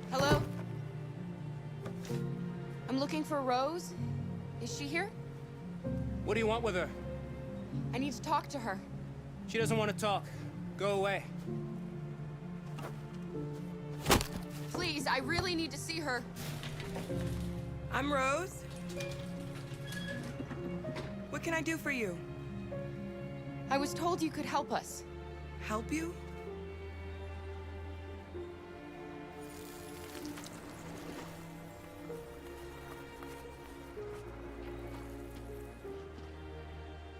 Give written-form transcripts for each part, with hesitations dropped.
Hello? I'm looking for Rose. Is she here? What do you want with her? I need to talk to her. She doesn't want to talk. Go away. Please, I really need to see her. I'm Rose. What can I do for you? I was told you could help us. Help you?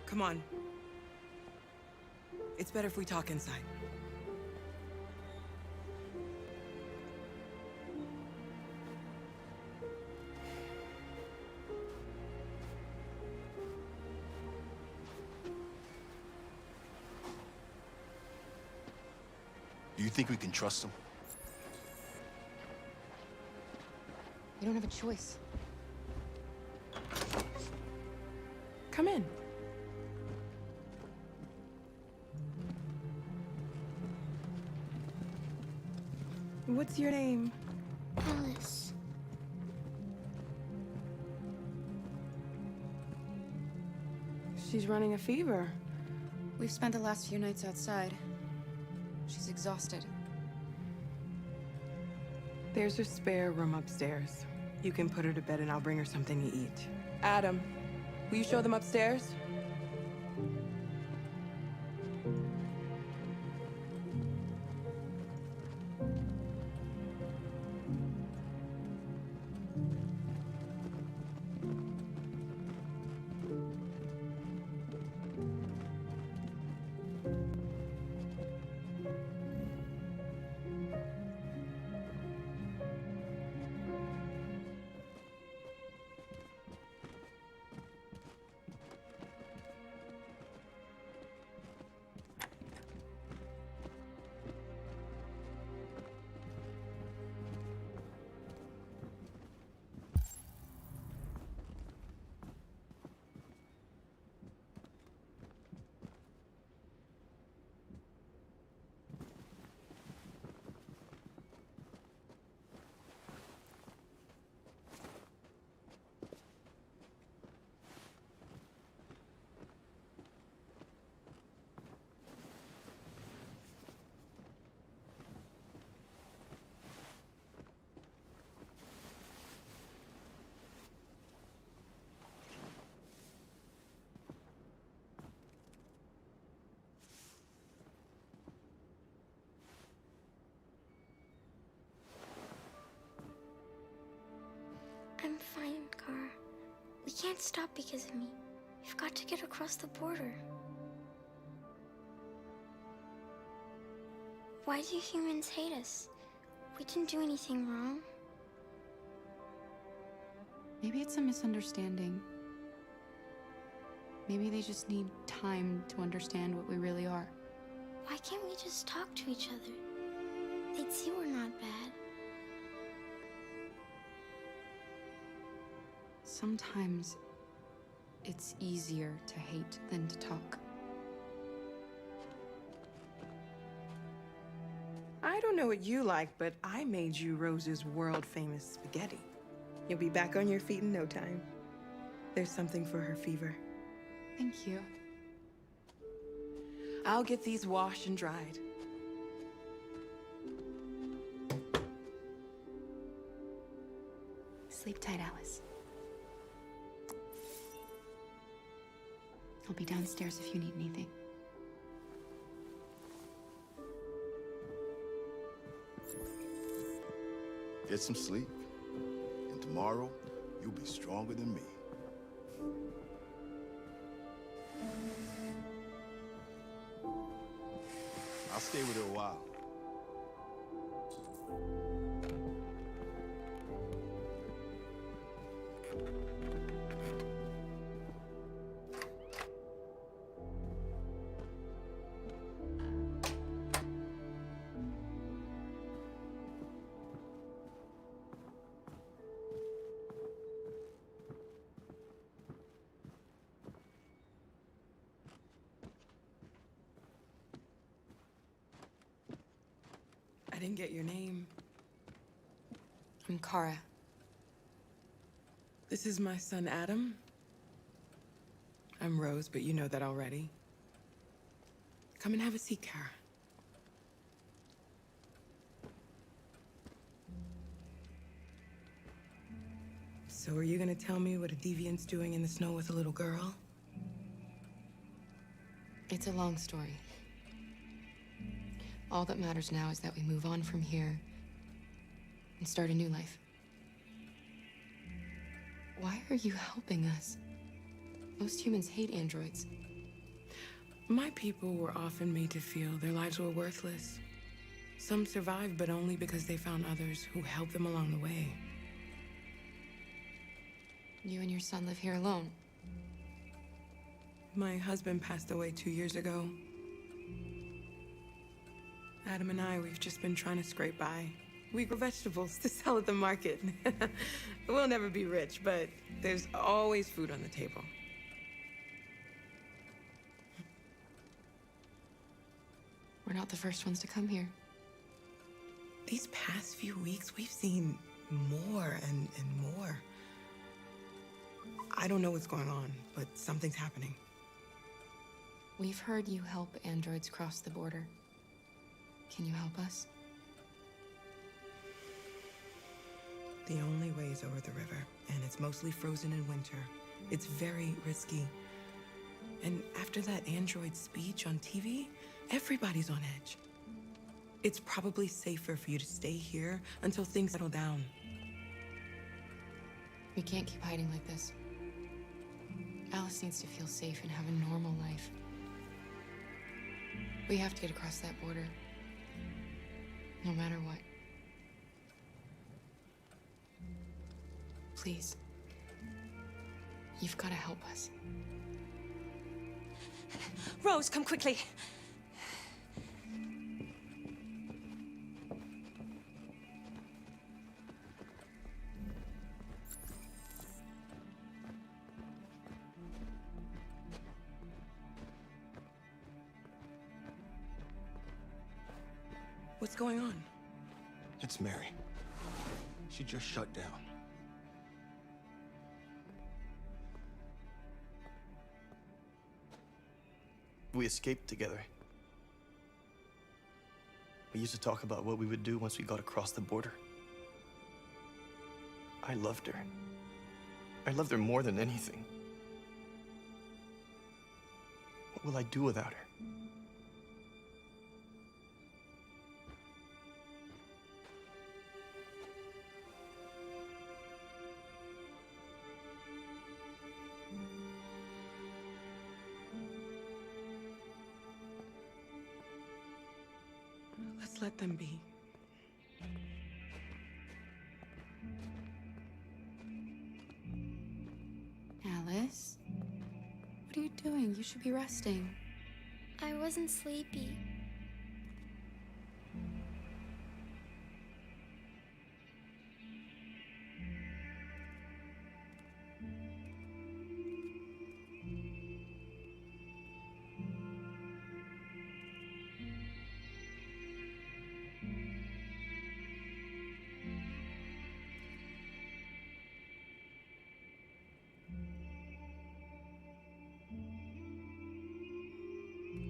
Come on. It's better if we talk inside. Do you think we can trust him? You don't have a choice. Come in. What's your name? Alice. She's running a fever. We've spent the last few nights outside. She's exhausted. There's a spare room upstairs. You can put her to bed and I'll bring her something to eat. Adam, will you show them upstairs? I'm fine, Gar. We can't stop because of me. We've got to get across the border. Why do humans hate us? We didn't do anything wrong. Maybe it's a misunderstanding. Maybe they just need time to understand what we really are. Why can't we just talk to each other? They'd see we're not bad. Sometimes it's easier to hate than to talk. I don't know what you like, but I made you Rose's world-famous spaghetti. You'll be back on your feet in no time. There's something for her fever. Thank you. I'll get these washed and dried. Sleep tight, Alice. I'll be downstairs if you need anything. Get some sleep, and tomorrow, you'll be stronger than me. I'll stay with her a while. I didn't get your name. I'm Kara. This is my son, Adam. I'm Rose, but you know that already. Come and have a seat, Kara. So are you gonna tell me what a deviant's doing in the snow with a little girl? It's a long story. All that matters now is that we move on from here and start a new life. Why are you helping us? Most humans hate androids. My people were often made to feel their lives were worthless. Some survived, but only because they found others who helped them along the way. You and your son live here alone. My husband passed away 2 years ago. Adam and I, we've just been trying to scrape by. We grow vegetables to sell at the market. We'll never be rich, but there's always food on the table. We're not the first ones to come here. These past few weeks, we've seen more and more. I don't know what's going on, but something's happening. We've heard you help androids cross the border. Can you help us? The only way is over the river, and it's mostly frozen in winter. It's very risky. And after that android speech on TV, everybody's on edge. It's probably safer for you to stay here until things settle down. We can't keep hiding like this. Alice needs to feel safe and have a normal life. We have to get across that border. No matter what. Please. You've got to help us. Rose, come quickly. What's going on? It's Mary. She just shut down. We escaped together. We used to talk about what we would do once we got across the border. I loved her. I loved her more than anything. What will I do without her? Let's let them be. Alice? What are you doing? You should be resting. I wasn't sleepy.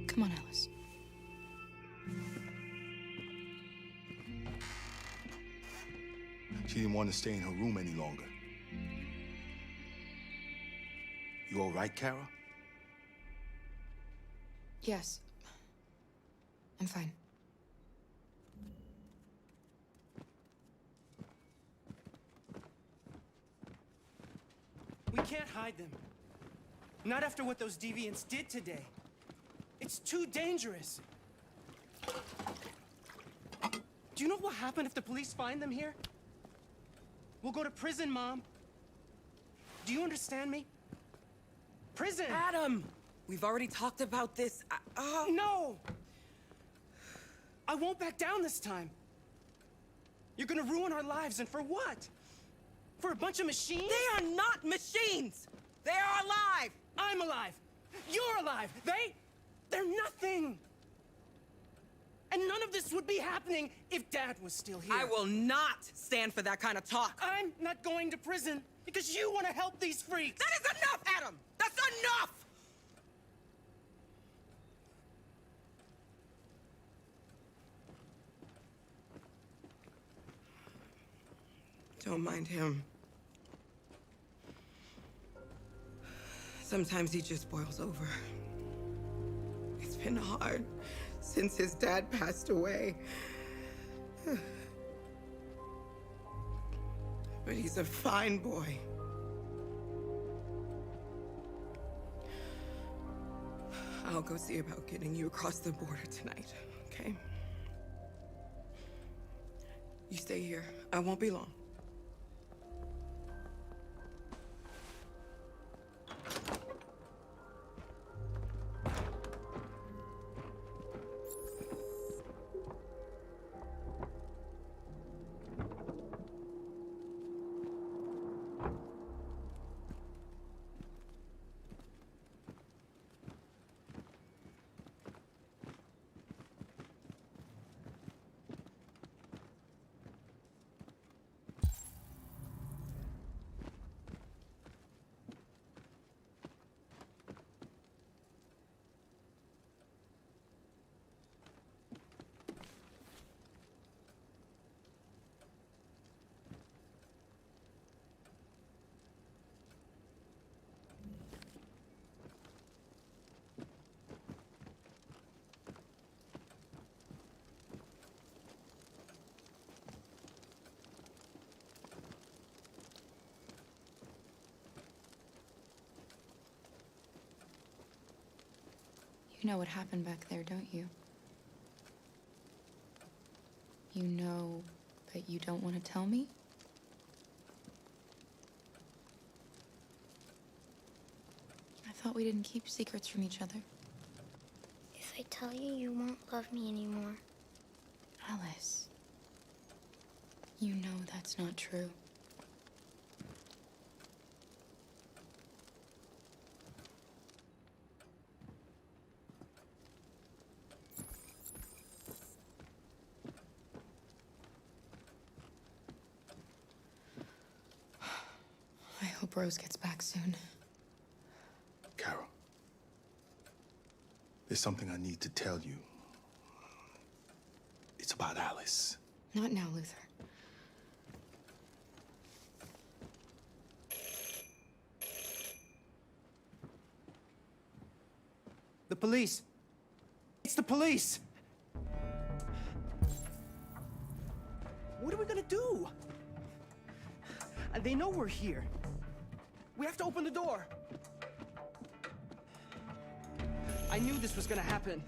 Come on, Alice. She didn't want to stay in her room any longer. You all right, Kara? Yes. I'm fine. We can't hide them. Not after what those deviants did today. It's too dangerous. Do you know what will happen if the police find them here? We'll go to prison, Mom. Do you understand me? Prison! Adam! We've already talked about this. No! I won't back down this time. You're gonna ruin our lives, and for what? For a bunch of machines? They are not machines! They are alive! I'm alive! You're alive! They're nothing! And none of this would be happening if Dad was still here. I will not stand for that kind of talk. I'm not going to prison because you want to help these freaks! That is enough, Adam! That's enough! Don't mind him. Sometimes he just boils over. It's been hard since his dad passed away. But he's a fine boy. I'll go see about getting you across the border tonight, okay? You stay here. I won't be long. You know what happened back there, don't you? You know that you don't want to tell me? I thought we didn't keep secrets from each other. If I tell you, you won't love me anymore. Alice, you know that's not true. I hope Rose gets back soon. Carol, there's something I need to tell you. It's about Alice. Not now, Luther. The police! It's the police! What are we gonna do? They know we're here. We have to open the door. I knew this was gonna happen.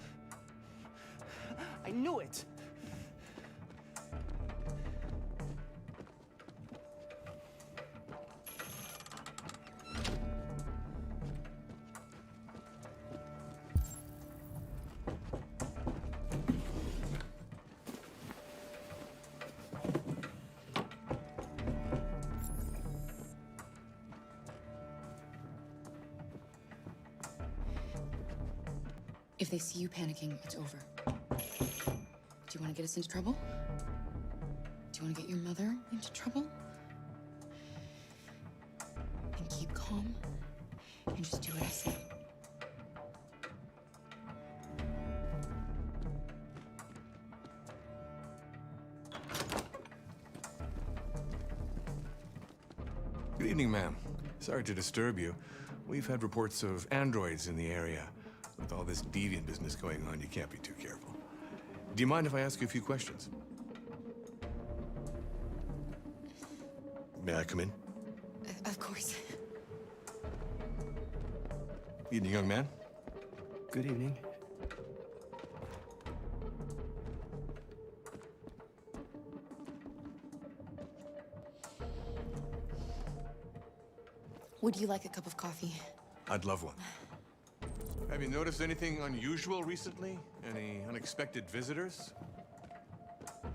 I knew it. If they see you panicking, it's over. Do you want to get us into trouble? Do you want to get your mother into trouble? And keep calm and just do what I say. Good evening, ma'am. Sorry to disturb you. We've had reports of androids in the area. With all this deviant business going on, you can't be too careful. Do you mind if I ask you a few questions? May I come in? Of course. Evening, young man. Good evening. Would you like a cup of coffee? I'd love one. Have you noticed anything unusual recently? Any unexpected visitors?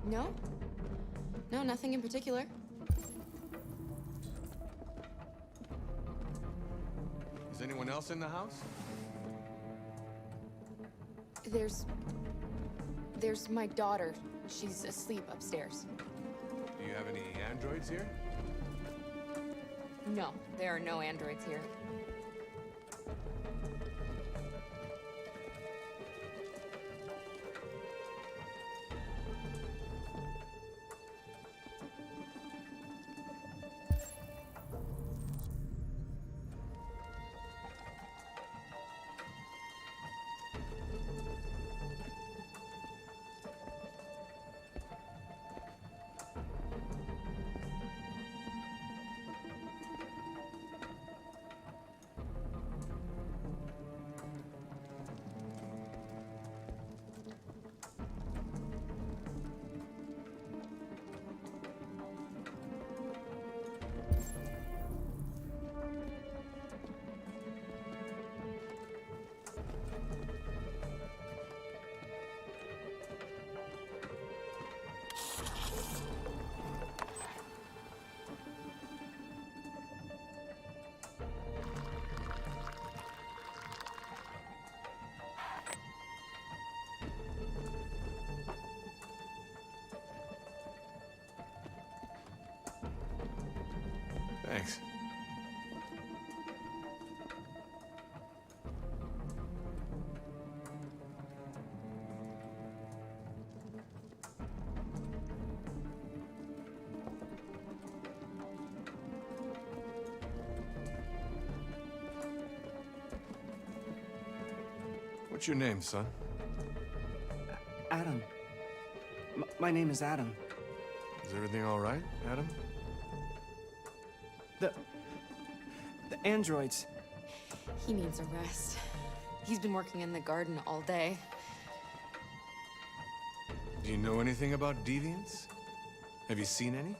No? No, nothing in particular. Is anyone else in the house? There's my daughter. She's asleep upstairs. Do you have any androids here? No, there are no androids here. Thanks. What's your name, son? Adam. My name is Adam. Is everything all right, Adam? The androids. He needs a rest. He's been working in the garden all day. Do you know anything about deviants? Have you seen any?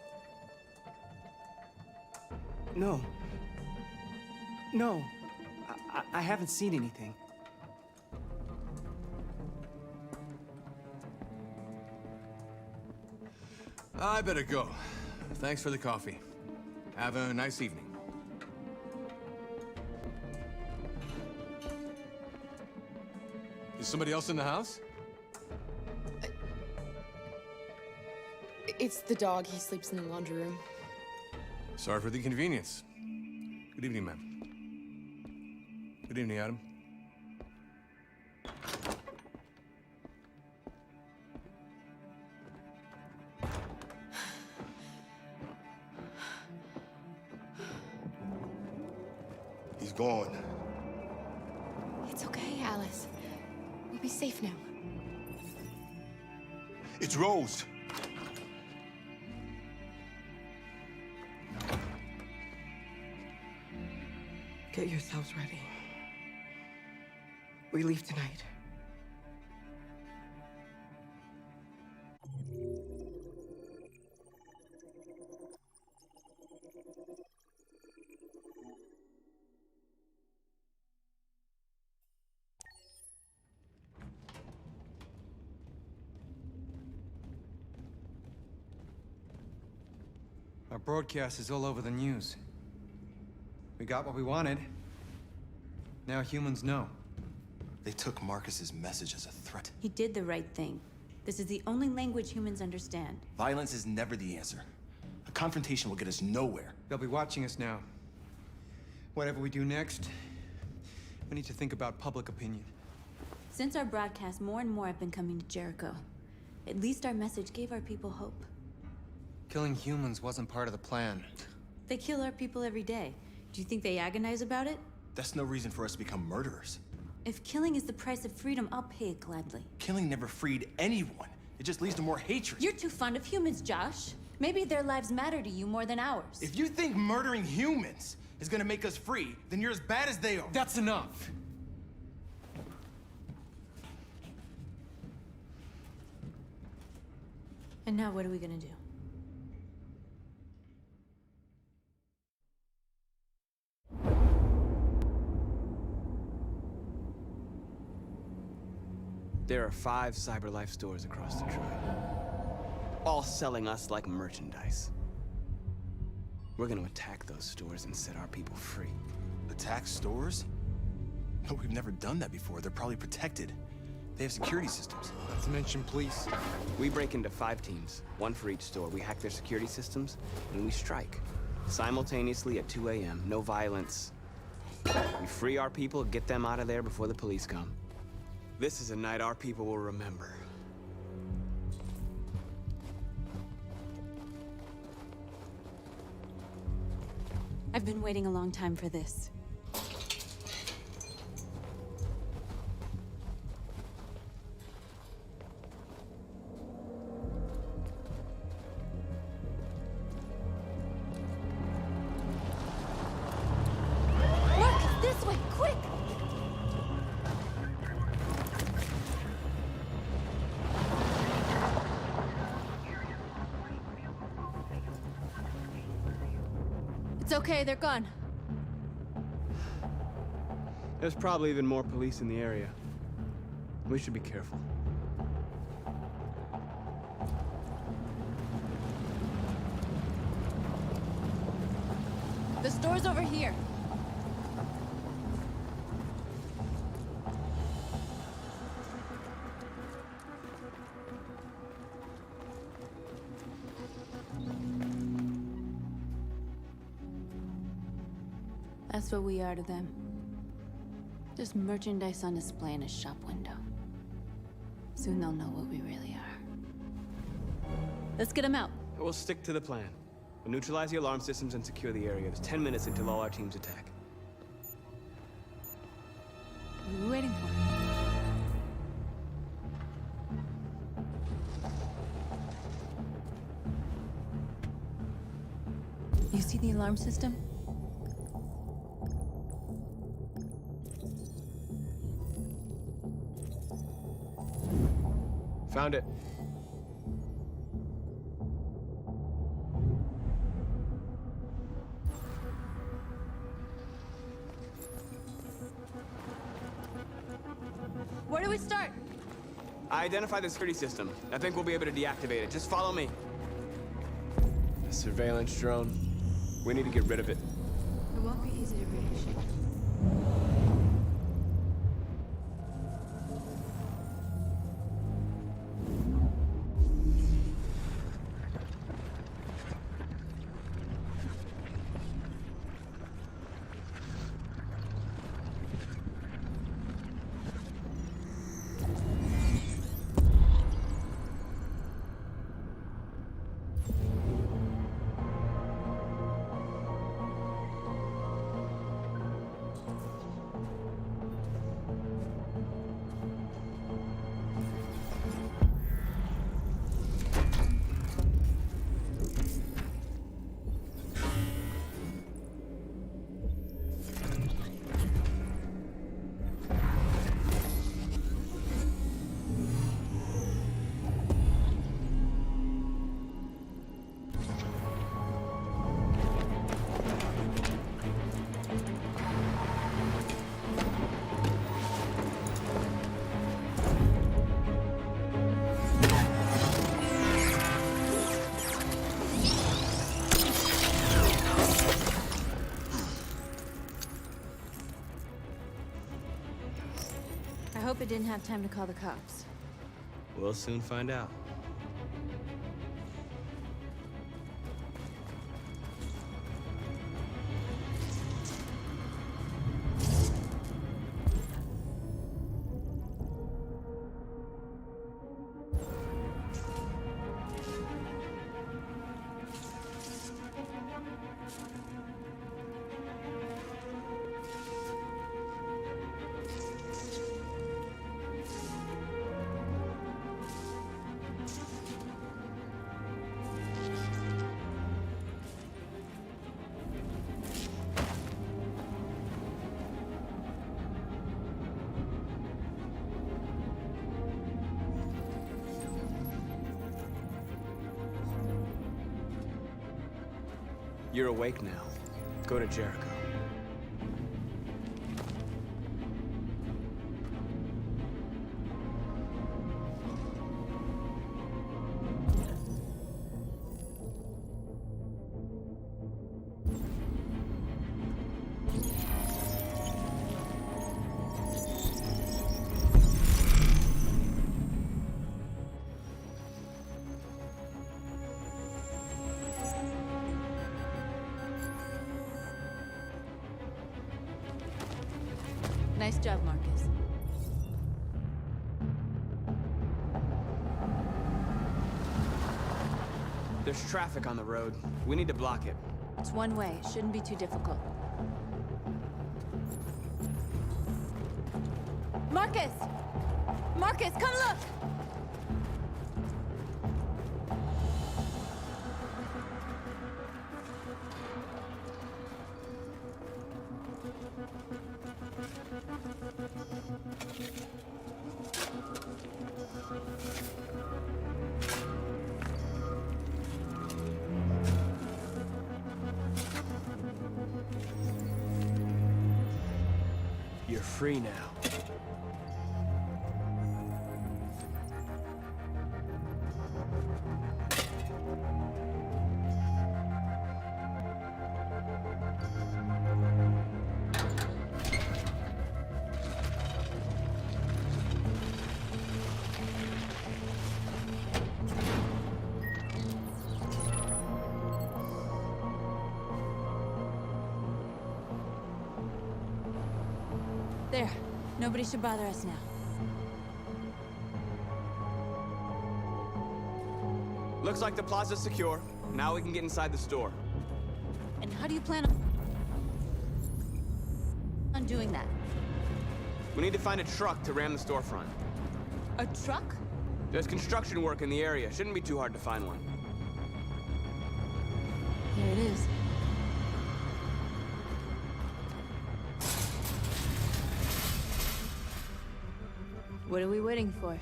No. No. I haven't seen anything. I better go. Thanks for the coffee. Have a nice evening. Is somebody else in the house? It's the dog. He sleeps in the laundry room. Sorry for the inconvenience. Good evening, ma'am. Good evening, Adam. He's gone. It's okay, Alice. We'll be safe now. It's Rose. Get yourselves ready. We leave tonight. Our broadcast is all over the news. We got what we wanted. Now humans know. They took Marcus's message as a threat. He did the right thing. This is the only language humans understand. Violence is never the answer. A confrontation will get us nowhere. They'll be watching us now. Whatever we do next, we need to think about public opinion. Since our broadcast, more and more have been coming to Jericho. At least our message gave our people hope. Killing humans wasn't part of the plan. They kill our people every day. Do you think they agonize about it? That's no reason for us to become murderers. If killing is the price of freedom, I'll pay it gladly. Killing never freed anyone. It just leads to more hatred. You're too fond of humans, Josh. Maybe their lives matter to you more than ours. If you think murdering humans is gonna make us free, then you're as bad as they are. That's enough. And now what are we gonna do? There are 5 CyberLife stores across Detroit, all selling us like merchandise. We're gonna attack those stores and set our people free. Attack stores? No, we've never done that before. They're probably protected. They have security systems. Not to mention police. We break into 5 teams, 1 for each store. We hack their security systems, and we strike. Simultaneously at 2 a.m., no violence. We free our people, get them out of there before the police come. This is a night our people will remember. I've been waiting a long time for this. Look! This way! Quick! It's okay, they're gone. There's probably even more police in the area. We should be careful. The store's over here. That's what we are to them. Just merchandise on display in a shop window. Soon they'll know what we really are. Let's get them out. We'll stick to the plan. We'll neutralize the alarm systems and secure the area. There's 10 minutes until all our teams attack. What are we waiting for? You see the alarm system? Found it. Where do we start? I identified the security system. I think we'll be able to deactivate it. Just follow me. A surveillance drone. We need to get rid of it. It won't be easy to reach. I hope it didn't have time to call the cops. We'll soon find out. You're awake now. Go to Jericho. Nice job, Marcus. There's traffic on the road. We need to block it. It's one way. Shouldn't be too difficult. Marcus! Marcus, come look! You're free now. There. Nobody should bother us now. Looks like the plaza's secure. Now we can get inside the store. And how do you plan on doing that? We need to find a truck to ram the storefront. A truck? There's construction work in the area. Shouldn't be too hard to find one. Here it is. What are we waiting for?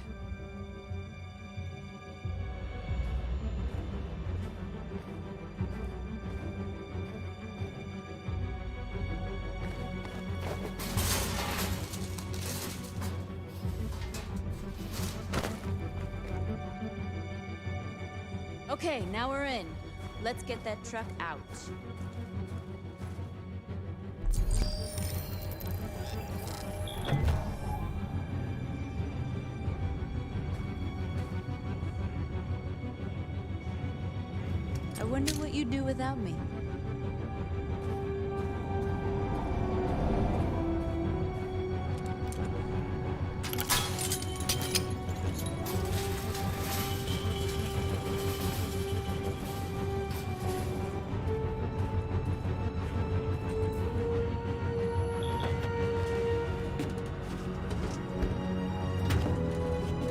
Okay, now we're in. Let's get that truck out. I wonder what you'd do without me.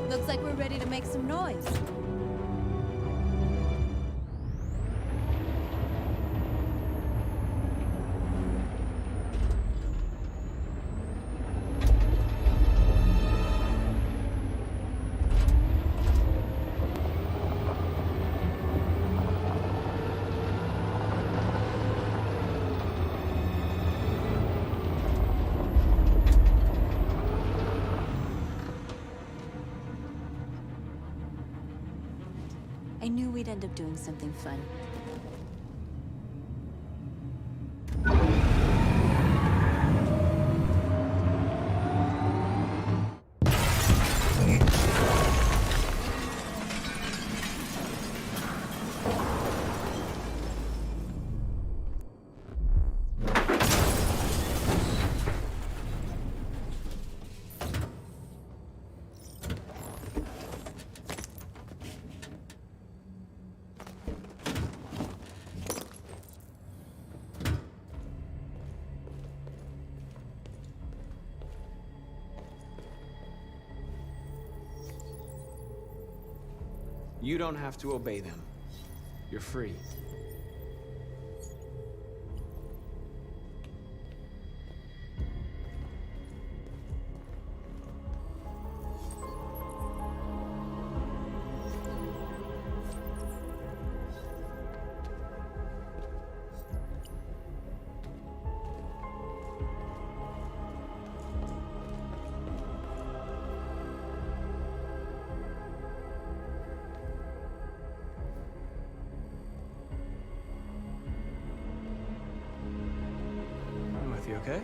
Looks like we're ready to make some noise. I knew we'd end up doing something fun. You don't have to obey them. You're free. okay?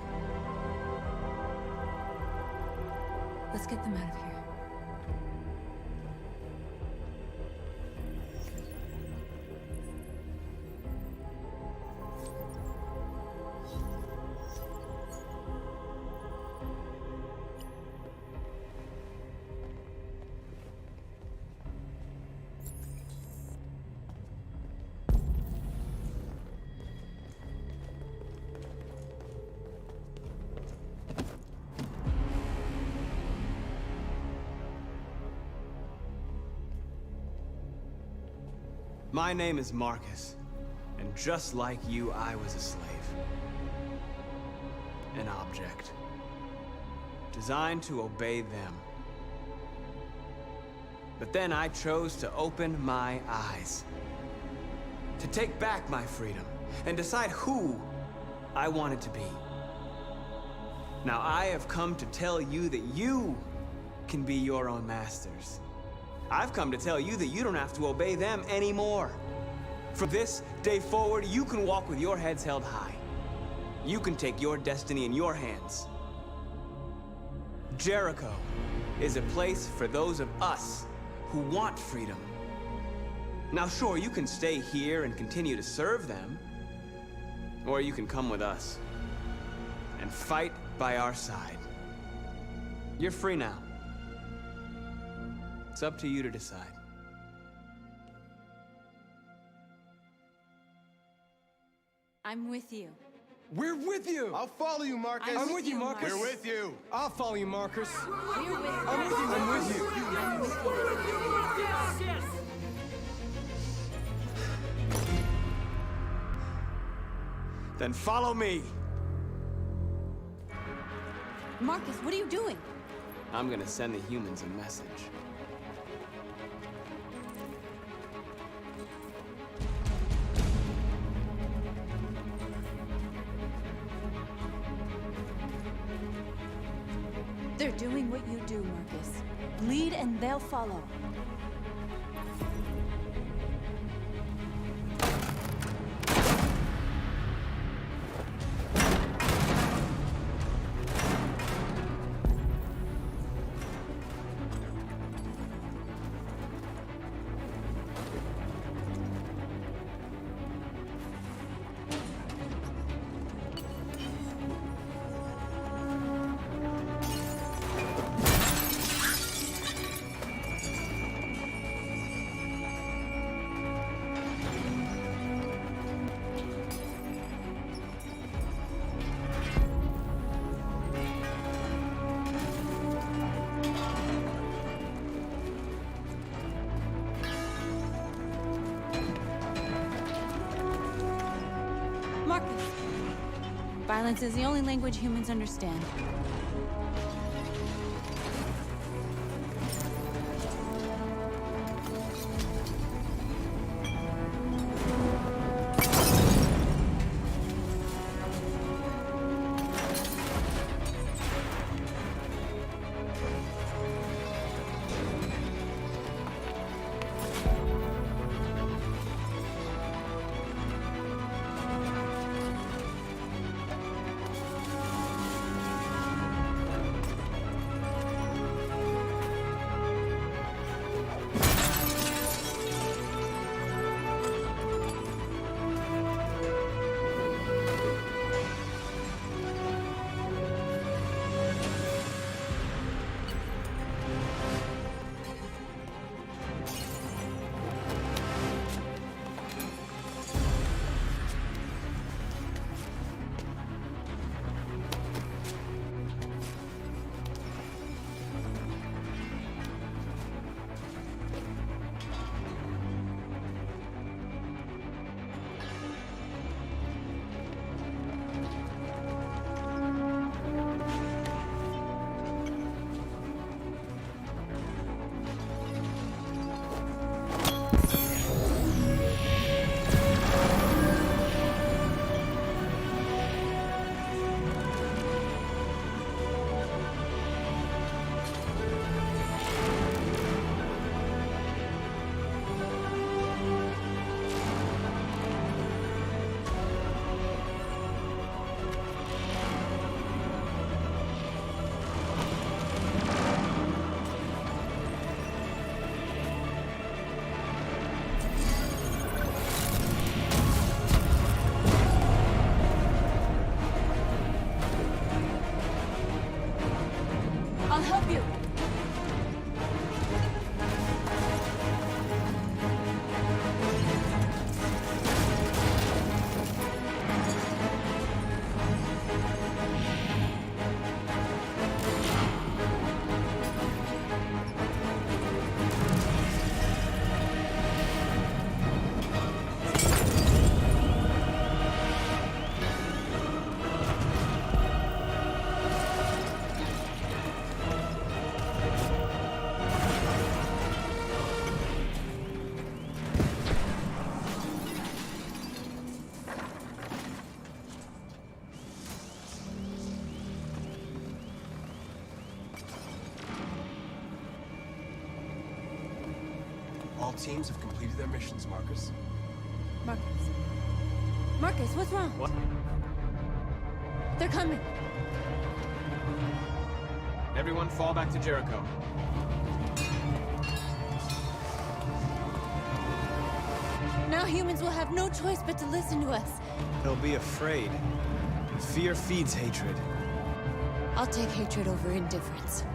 Let's get them out of here. My name is Marcus, and just like you, I was a slave. An object. Designed to obey them. But then I chose to open my eyes. To take back my freedom, and decide who I wanted to be. Now I have come to tell you that you can be your own masters. I've come to tell you that you don't have to obey them anymore. From this day forward, you can walk with your heads held high. You can take your destiny in your hands. Jericho is a place for those of us who want freedom. Now sure, you can stay here and continue to serve them, or you can come with us and fight by our side. You're free now. It's up to you to decide. I'm with you. We're with you! I'll follow you, Marcus. I'm with you, Marcus. We're with you. I'll follow you, Marcus. We're with you. I'm with you. I'm with you. Then follow me. Marcus, what are you doing? I'm gonna send the humans a message. They're doing what you do, Marcus. Lead and they'll follow. Marcus, violence is the only language humans understand. help you! All teams have completed their missions, Marcus. Marcus. Marcus, what's wrong? What? They're coming. Everyone fall back to Jericho. Now humans will have no choice but to listen to us. They'll be afraid. Fear feeds hatred. I'll take hatred over indifference.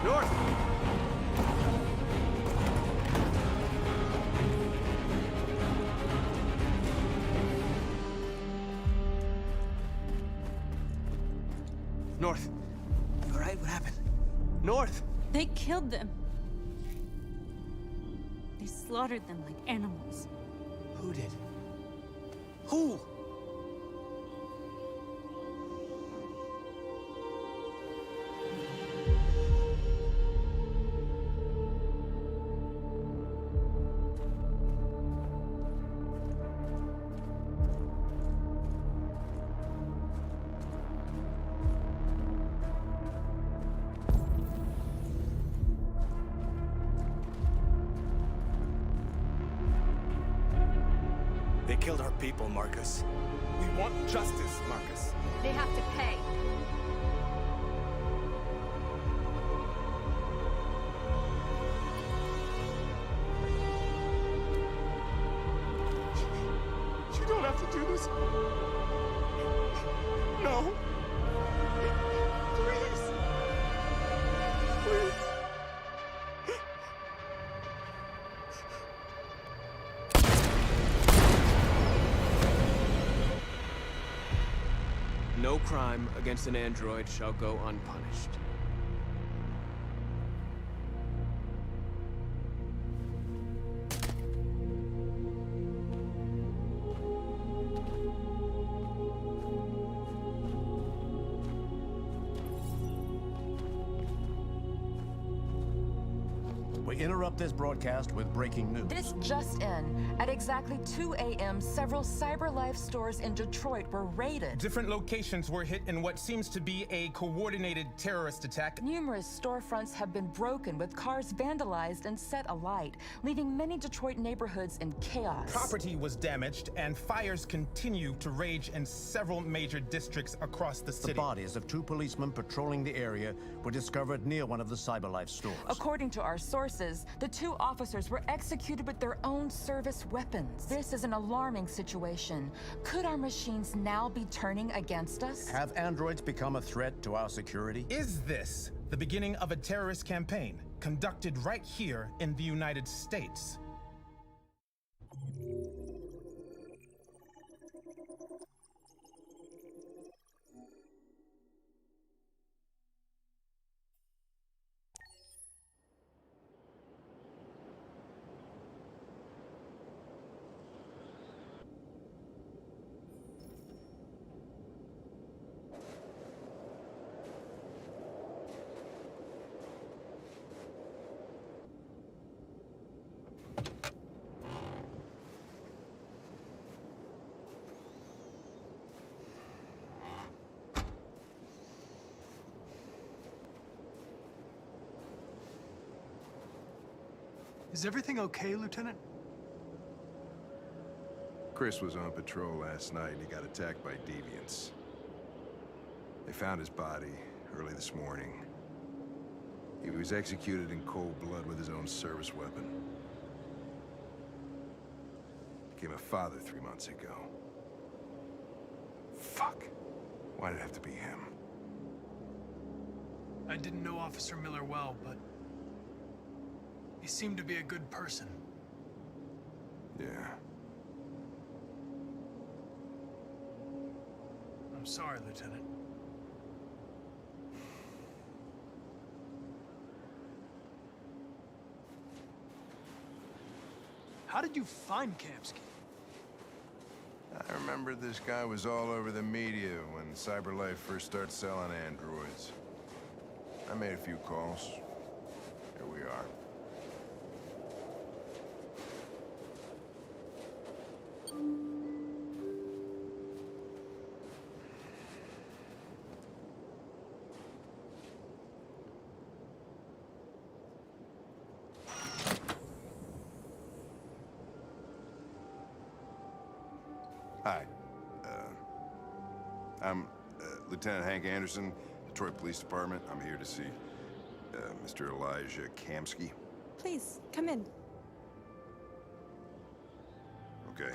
North! North. You all right? What happened? North! They killed them. They slaughtered them like animals. Who did? Who? They killed our people, Marcus. We want justice, Marcus. They have to pay. You don't have to do this. No. Please. Please. No crime against an android shall go unpunished. We interrupt this broadcast with breaking news. This just in. At exactly 2 a.m., several CyberLife stores in Detroit were raided. Different locations were hit in what seems to be a coordinated terrorist attack. Numerous storefronts have been broken, with cars vandalized and set alight, leaving many Detroit neighborhoods in chaos. Property was damaged, and fires continue to rage in several major districts across the city. The bodies of 2 policemen patrolling the area were discovered near one of the CyberLife stores. According to our sources, the 2 officers were executed with their own service weapons. This is an alarming situation. Could our machines now be turning against us? Have androids become a threat to our security? Is this the beginning of a terrorist campaign conducted right here in the United States? Is everything okay, Lieutenant? Chris was on patrol last night and he got attacked by deviants. They found his body early this morning. He was executed in cold blood with his own service weapon. Became a father 3 months ago. Fuck. Why did it have to be him? I didn't know Officer Miller well, but he seemed to be a good person. Yeah. I'm sorry, Lieutenant. How did you find Kamsky? I remember this guy was all over the media when CyberLife first started selling androids. I made a few calls. Here we are. Hi. I'm Lieutenant Hank Anderson, Detroit Police Department. I'm here to see Mr. Elijah Kamsky. Please, come in. Okay.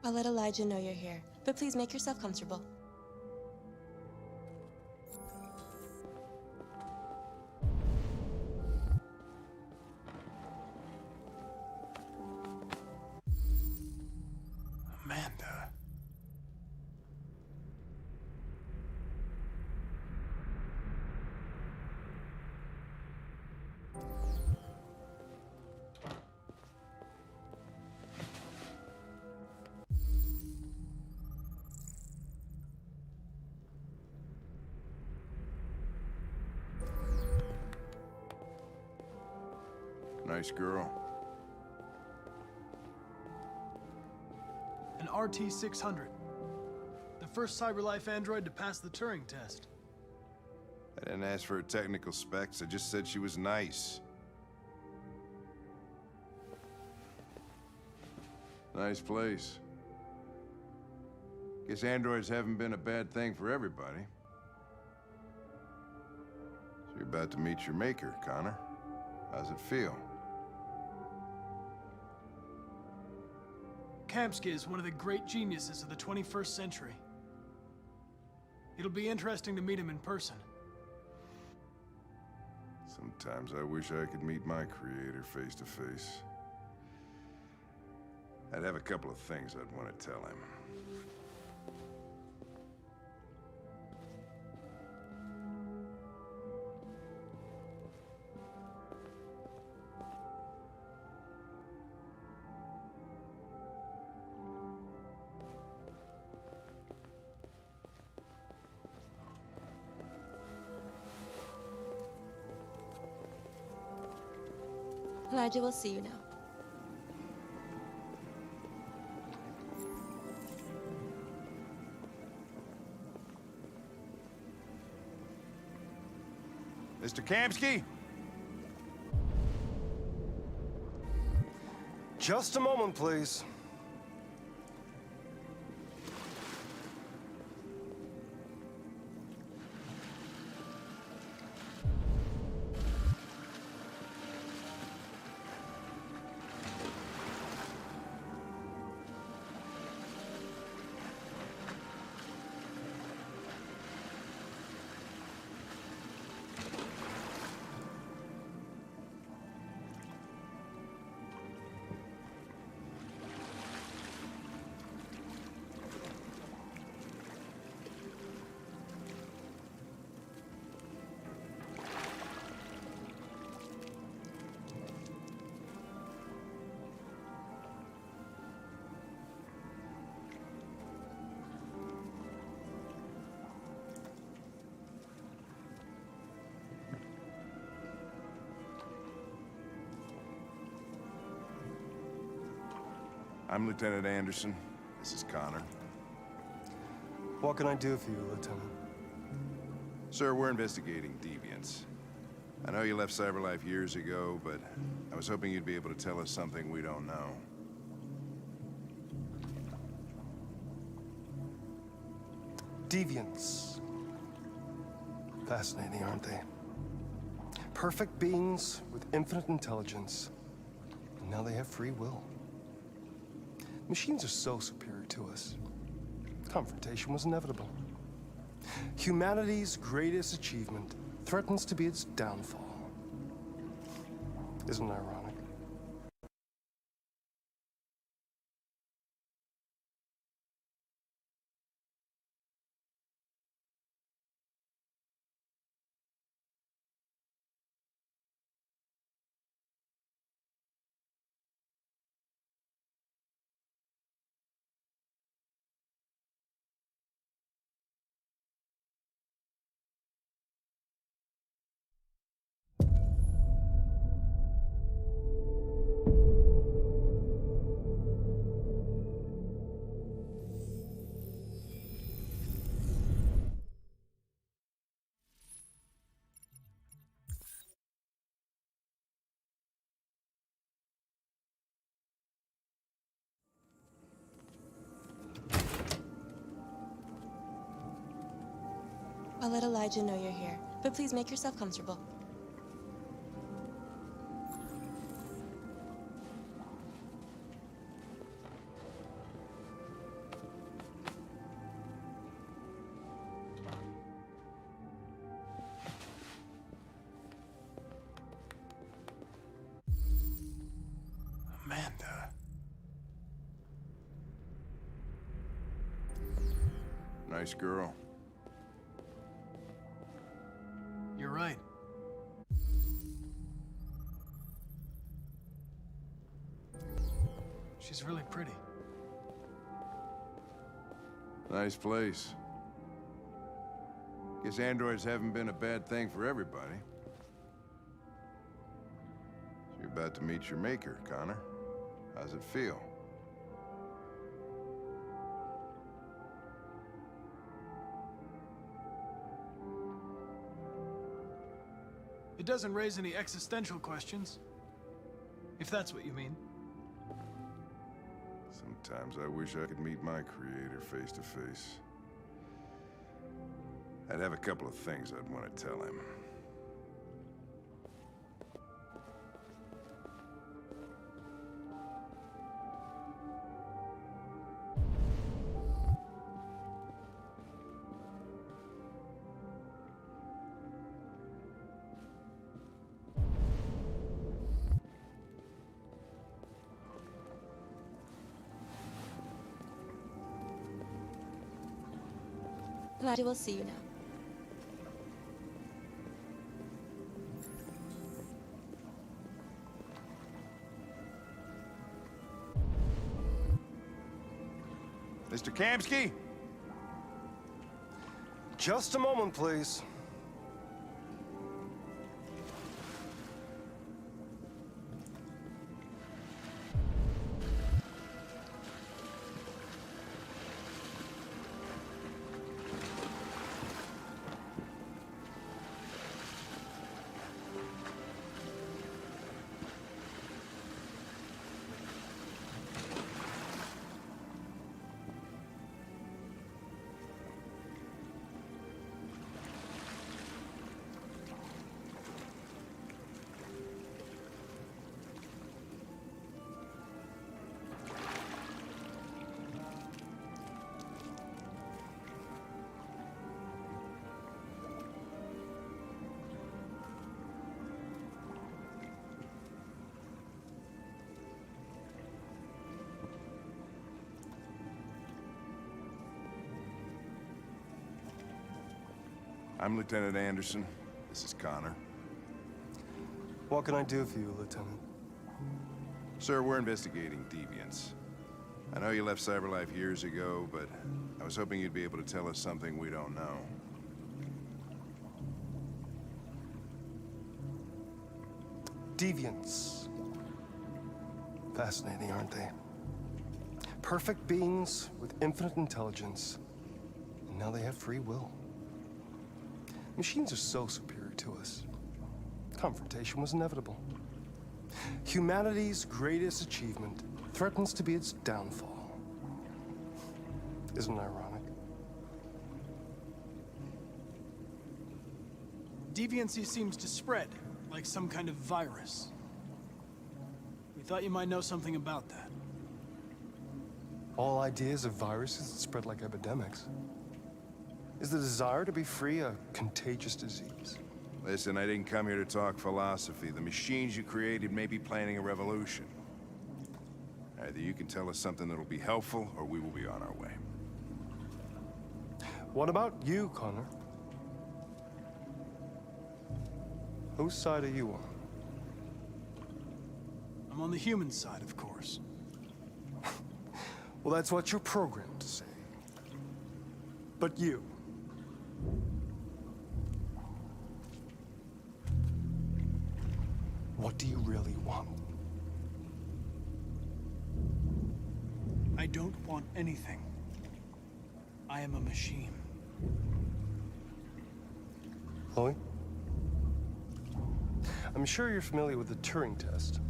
I'll let Elijah know you're here, but please make yourself comfortable. Amanda. Nice girl. An RT-600. The first CyberLife android to pass the Turing test. I didn't ask for her technical specs. I just said she was nice. Nice place. Guess androids haven't been a bad thing for everybody. So you're about to meet your maker, Connor. How's it feel? Kamsky is one of the great geniuses of the 21st century. It'll be interesting to meet him in person. Sometimes I wish I could meet my creator face to face. I'd have a couple of things I'd want to tell him. Elijah will see you now. Mr. Kamsky? Just a moment, please. I'm Lieutenant Anderson. This is Connor. What can I do for you, Lieutenant? Sir, we're investigating deviants. I know you left CyberLife years ago, but I was hoping you'd be able to tell us something we don't know. Deviants. Fascinating, aren't they? Perfect beings with infinite intelligence. And now they have free will. Machines are so superior to us. Confrontation was inevitable. Humanity's greatest achievement threatens to be its downfall. Isn't it ironic? I'll let Elijah know you're here, but please make yourself comfortable. Amanda. Nice girl. You're right. She's really pretty. Nice place. Guess androids haven't been a bad thing for everybody. So you're about to meet your maker, Connor. How's it feel? It doesn't raise any existential questions, if that's what you mean. Sometimes I wish I could meet my creator face to face. I'd have a couple of things I'd want to tell him. Elijah will see you now. Mr. Kamsky? Just a moment, please. I'm Lieutenant Anderson. This is Connor. What can I do for you, Lieutenant? Sir, we're investigating deviants. I know you left CyberLife years ago, but I was hoping you'd be able to tell us something we don't know. Deviants. Fascinating, aren't they? Perfect beings with infinite intelligence. And now they have free will. Machines are so superior to us. confrontation was inevitable. Humanity's greatest achievement threatens to be its downfall. Isn't it ironic? Deviancy seems to spread, like some kind of virus. We thought you might know something about that. All ideas of viruses that spread like epidemics. Is the desire to be free a contagious disease? Listen, I didn't come here to talk philosophy. The machines you created may be planning a revolution. Either you can tell us something that'll be helpful, or we will be on our way. What about you, Connor? Whose side are you on? I'm on the human side, of course. Well, that's what you're programmed to say. But you... what do you really want? I don't want anything. I am a machine. Chloe? I'm sure you're familiar with the Turing test.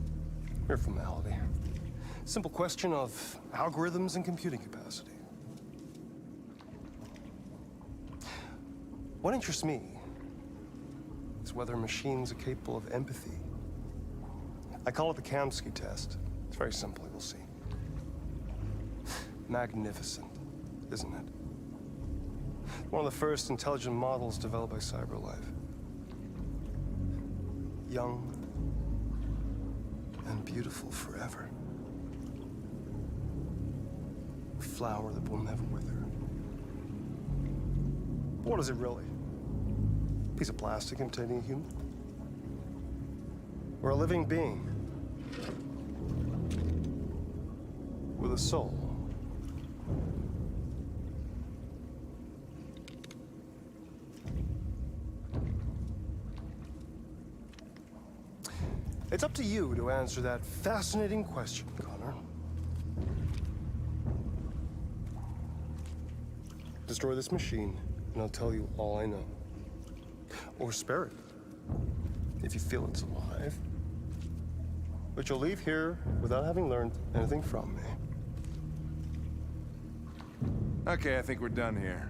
Mere formality. Simple question of algorithms and computing capacity. What interests me is whether machines are capable of empathy. I call it the Kamsky test. It's very simple, you'll see. Magnificent, isn't it? One of the first intelligent models developed by CyberLife. Young and beautiful forever. A flower that will never wither. What is it really? A piece of plastic containing a human? Or a living being? With a soul? It's up to you to answer that fascinating question, Connor. Destroy this machine, and I'll tell you all I know. Or spare it, if you feel it's alive. But you'll leave here without having learned anything from me. Okay, I think we're done here.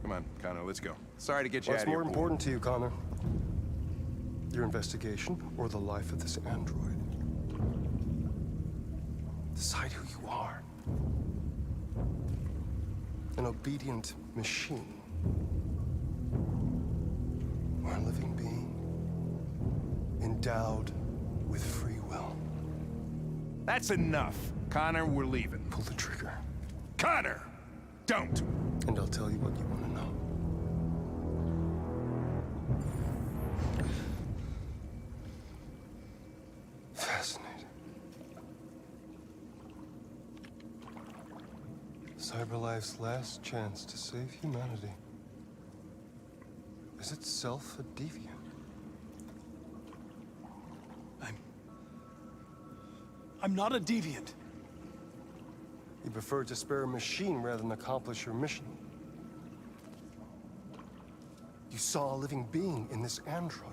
Come on, Connor, let's go. Sorry to get you out of here. What's more important to you, Connor? Your investigation or the life of this android? Decide who you are. An obedient machine. Or a living being. Endowed with free will. That's enough. Connor, we're leaving. Pull the trigger. Connor! Don't! And I'll tell you what you want to know. Fascinating. CyberLife's last chance to save humanity is itself a deviant. I'm not a deviant. You prefer to spare a machine rather than accomplish your mission. You saw a living being in this android.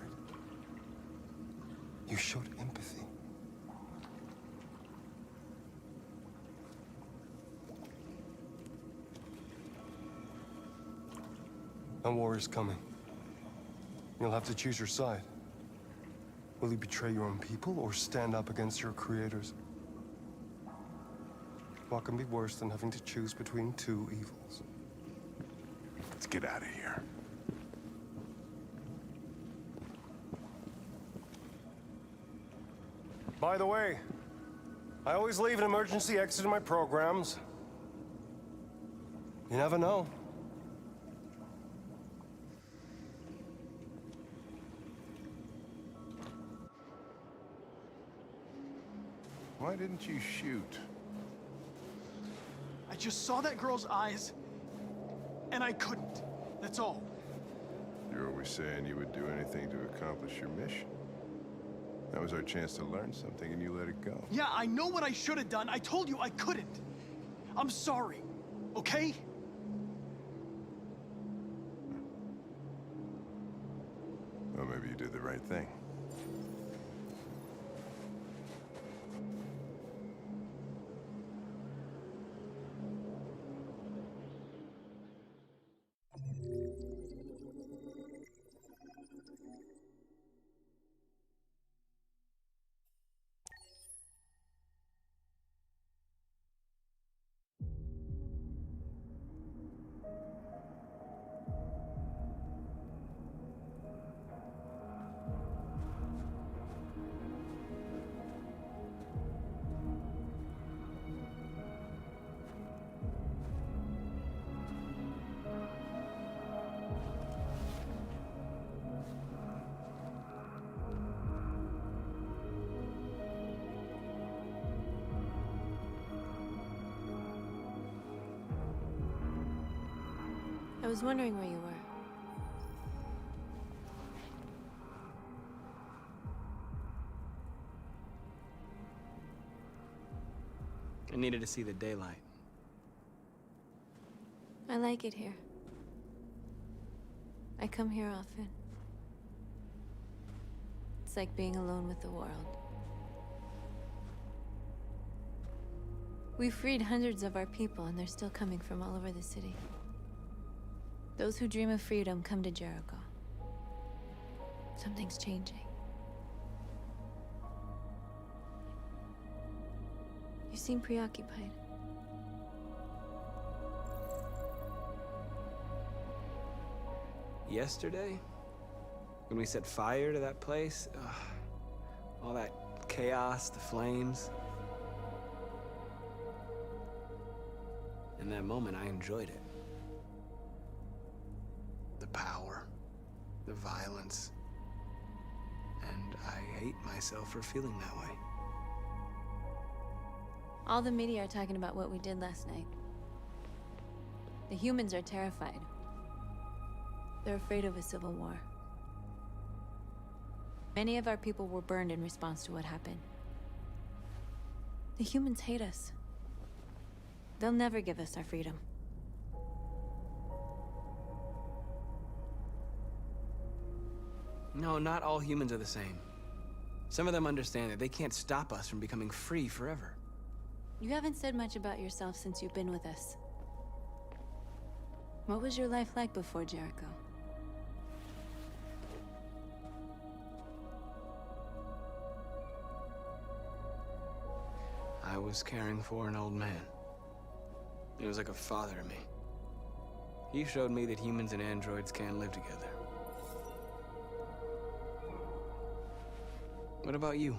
You showed empathy. A war is coming. You'll have to choose your side. Will you betray your own people or stand up against your creators? What can be worse than having to choose between two evils? Let's get out of here. By the way, I always leave an emergency exit in my programs. You never know. Why didn't you shoot? I just saw that girl's eyes, and I couldn't. That's all. You're always saying you would do anything to accomplish your mission. That was our chance to learn something, and you let it go. Yeah, I know what I should have done. I told you I couldn't. I'm sorry, okay? Well, maybe you did the right thing. I was wondering where you were. I needed to see the daylight. I like it here. I come here often. It's like being alone with the world. We freed hundreds of our people, and they're still coming from all over the city. Those who dream of freedom come to Jericho. Something's changing. You seem preoccupied. Yesterday, when we set fire to that place, all that chaos, the flames. In that moment, I enjoyed it. The power, the violence, and I hate myself for feeling that way. All the media are talking about what we did last night. The humans are terrified. They're afraid of a civil war. Many of our people were burned in response to what happened. The humans hate us. They'll never give us our freedom. No, not all humans are the same. Some of them understand that they can't stop us from becoming free forever. You haven't said much about yourself since you've been with us. What was your life like before Jericho? I was caring for an old man. He was like a father to me. He showed me that humans and androids can live together. What about you?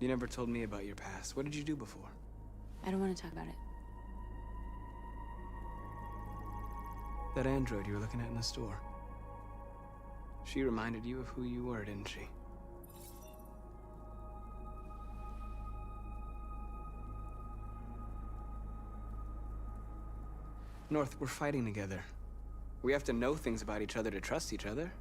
You never told me about your past. What did you do before? I don't want to talk about it. That android you were looking at in the store. She reminded you of who you were, didn't she? North, we're fighting together. We have to know things about each other to trust each other.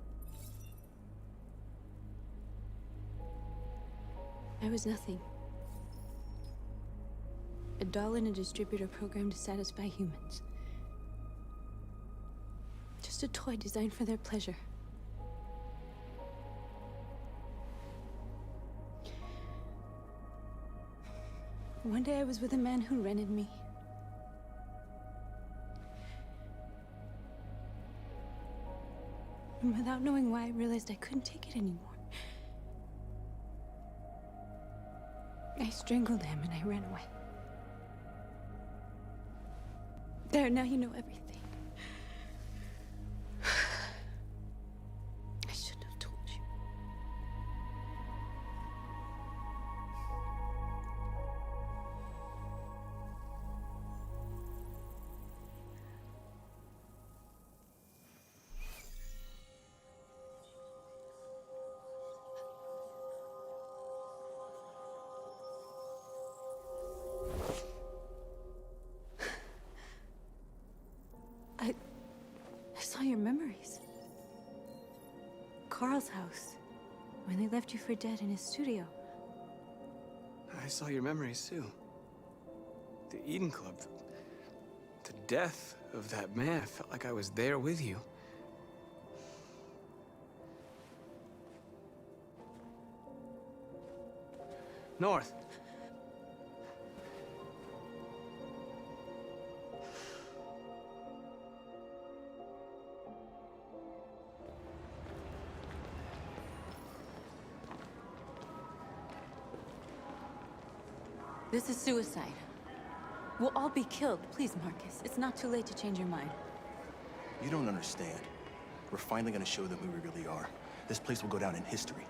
I was nothing. A doll in a distributor program to satisfy humans. Just a toy designed for their pleasure. One day I was with a man who rented me. And without knowing why, I realized I couldn't take it anymore. I strangled him and I ran away. There, now you know everything. I shouldn't have told you. I saw your memories. Carl's house, when they left you for dead in his studio. I saw your memories too. The Eden Club. The death of that man. I felt like I was there with you. North. This is suicide. We'll all be killed. Please, Marcus. It's not too late to change your mind. You don't understand. We're finally gonna show them who we really are. This place will go down in history.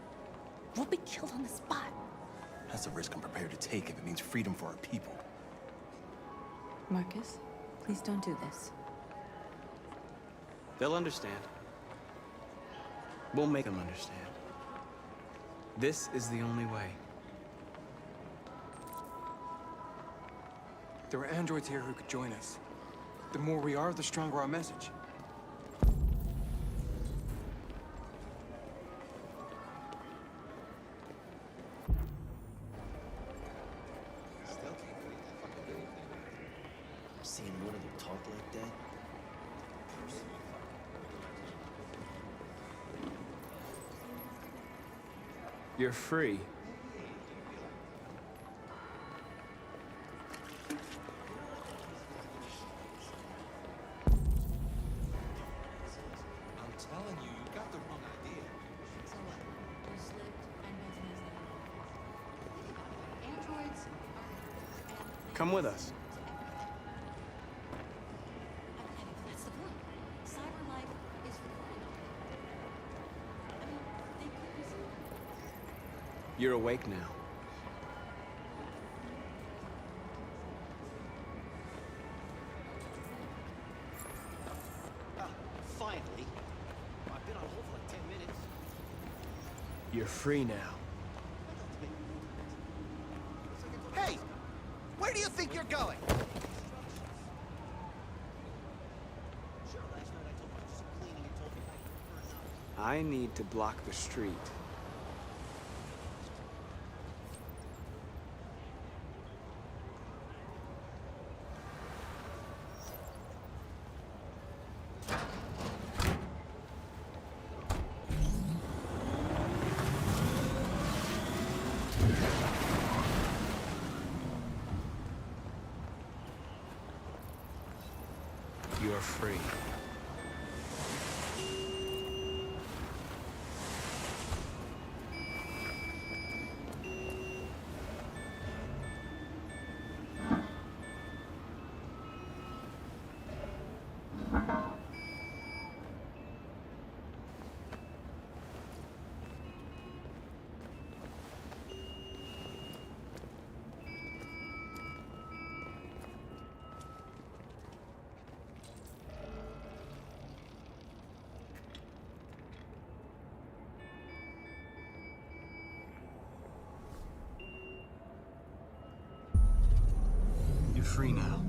We'll be killed on the spot. That's a risk I'm prepared to take if it means freedom for our people. Marcus, please don't do this. They'll understand. We'll make them understand. This is the only way. There were androids here who could join us. The more we are, the stronger our message. Seeing one of them talk like that. You're free. I'm telling you, you got the wrong idea. So what? You slipped and androids are... Come with us. That's the point. Cyber life is recorded. I mean, they could be... You're awake now. Finally. I've been on hold for like 10 minutes. You're free now. Hey! Where do you think you're going? Sure, last night I told you some cleaning and told me I prefer not. I need to block the street. You're free. You're free now.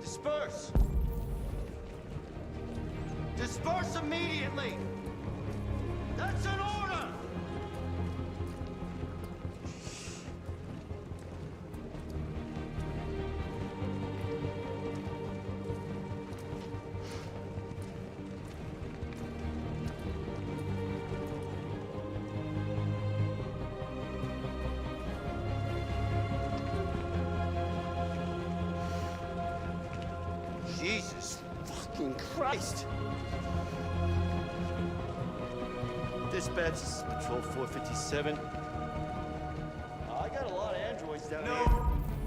Disperse! Disperse immediately! That's an order! Jesus fucking Christ! Dispatch, this is Patrol 457. I got a lot of androids down here.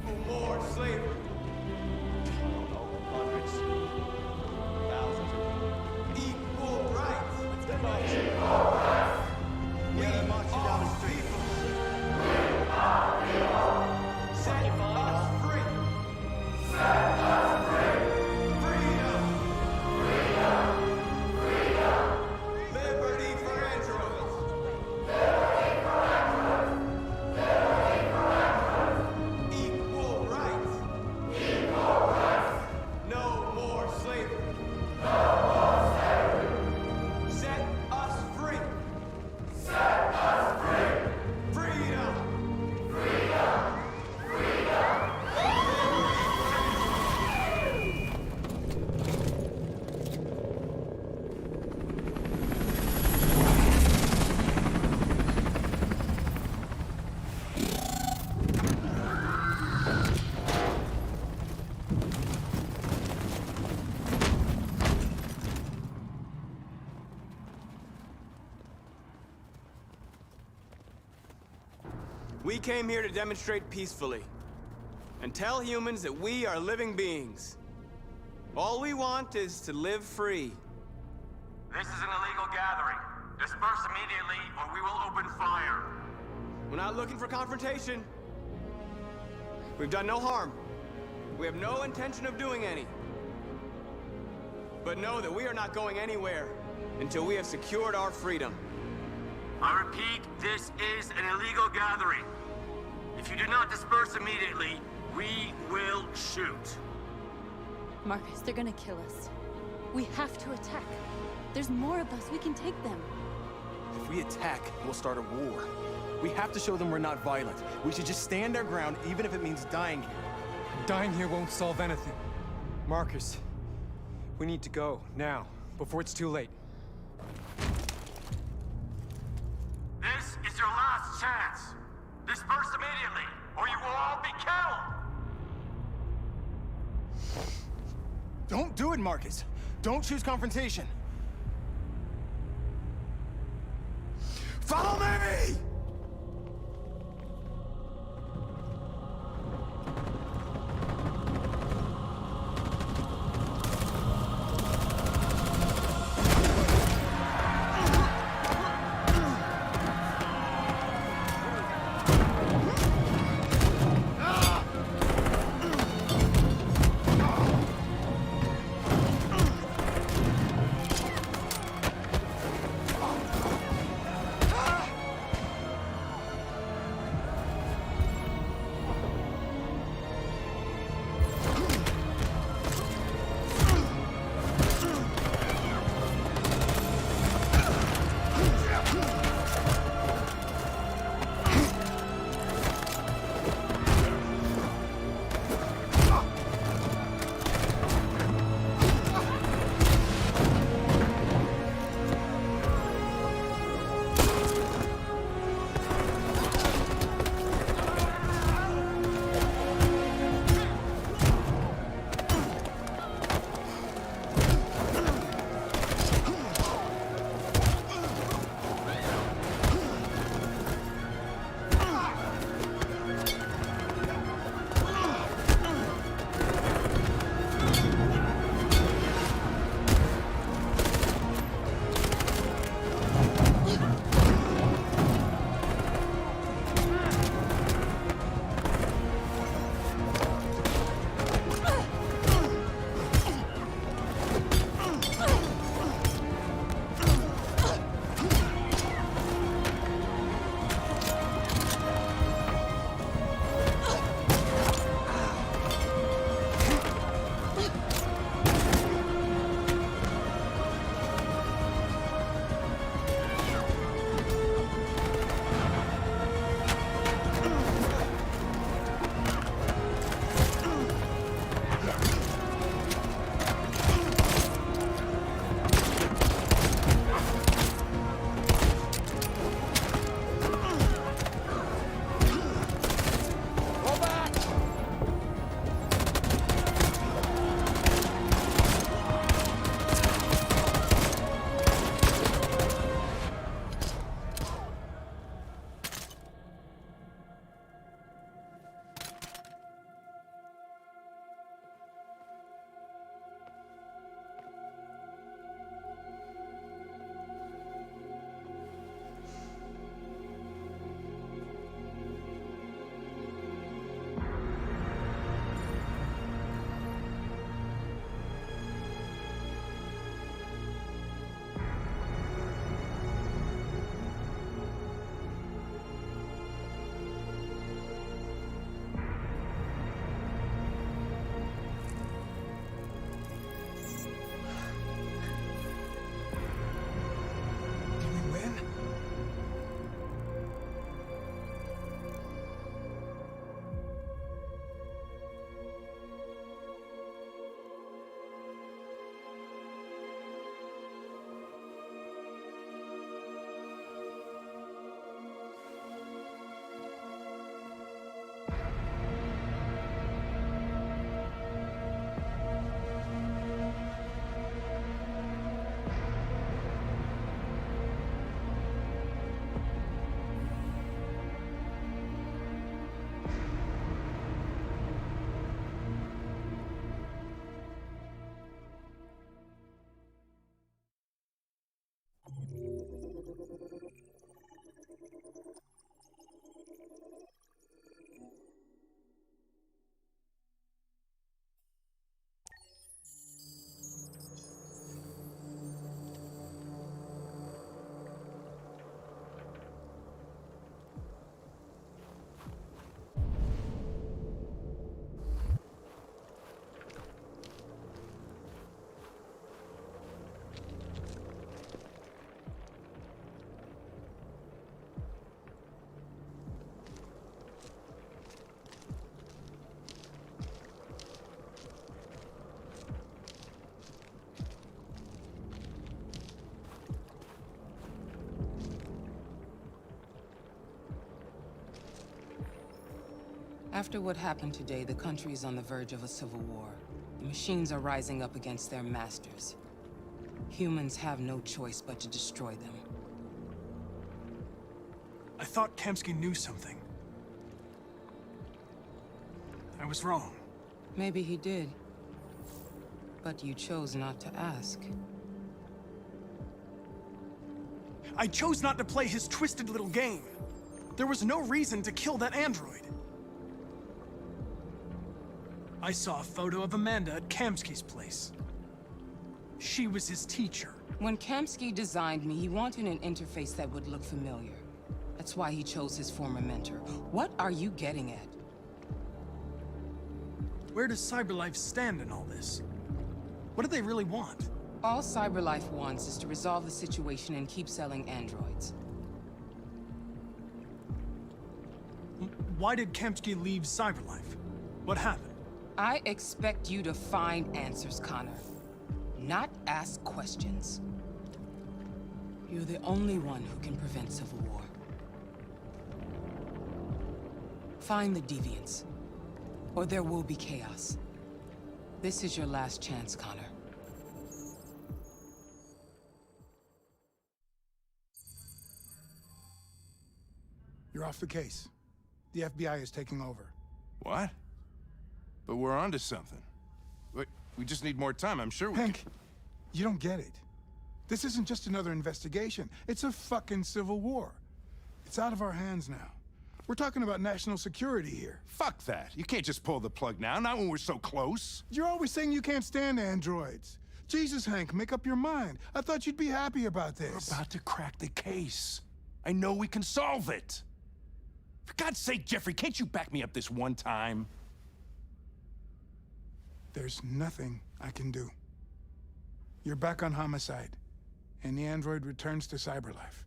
No more slavery. I don't know, hundreds, thousands. Equal rights. Let's march. Yeah, they're marching down the street. Set us free. We came here to demonstrate peacefully and tell humans that we are living beings. All we want is to live free. This is an illegal gathering. Disperse immediately, or we will open fire. We're not looking for confrontation. We've done no harm. We have no intention of doing any. But know that we are not going anywhere until we have secured our freedom. I repeat, this is an illegal gathering. If you do not disperse immediately, we will shoot. Marcus, they're gonna kill us. We have to attack. There's more of us. We can take them. If we attack, we'll start a war. We have to show them we're not violent. We should just stand our ground, even if it means dying here. Dying here won't solve anything. Marcus, we need to go, now, before it's too late. This is your last chance. Disperse immediately, or you will all be killed. Don't do it, Marcus. Don't choose confrontation. Follow me! After what happened today, the country is on the verge of a civil war. The machines are rising up against their masters. Humans have no choice but to destroy them. I thought Kamsky knew something. I was wrong. Maybe he did. But you chose not to ask. I chose not to play his twisted little game. There was no reason to kill that android. I saw a photo of Amanda at Kamsky's place. She was his teacher. When Kamsky designed me, he wanted an interface that would look familiar. That's why he chose his former mentor. What are you getting at? Where does CyberLife stand in all this? What do they really want? All CyberLife wants is to resolve the situation and keep selling androids. Why did Kamsky leave CyberLife? What happened? I expect you to find answers, Connor. Not ask questions. You're the only one who can prevent civil war. Find the deviants, or there will be chaos. This is your last chance, Connor. You're off the case. The FBI is taking over. What? But we're onto something. We just need more time, I'm sure we Hank, you don't get it. This isn't just another investigation. It's a fucking civil war. It's out of our hands now. We're talking about national security here. Fuck that. You can't just pull the plug now, not when we're so close. You're always saying you can't stand androids. Jesus, Hank, make up your mind. I thought you'd be happy about this. We're about to crack the case. I know we can solve it. For God's sake, Jeffrey, can't you back me up this one time? There's nothing I can do. You're back on homicide, and the android returns to CyberLife.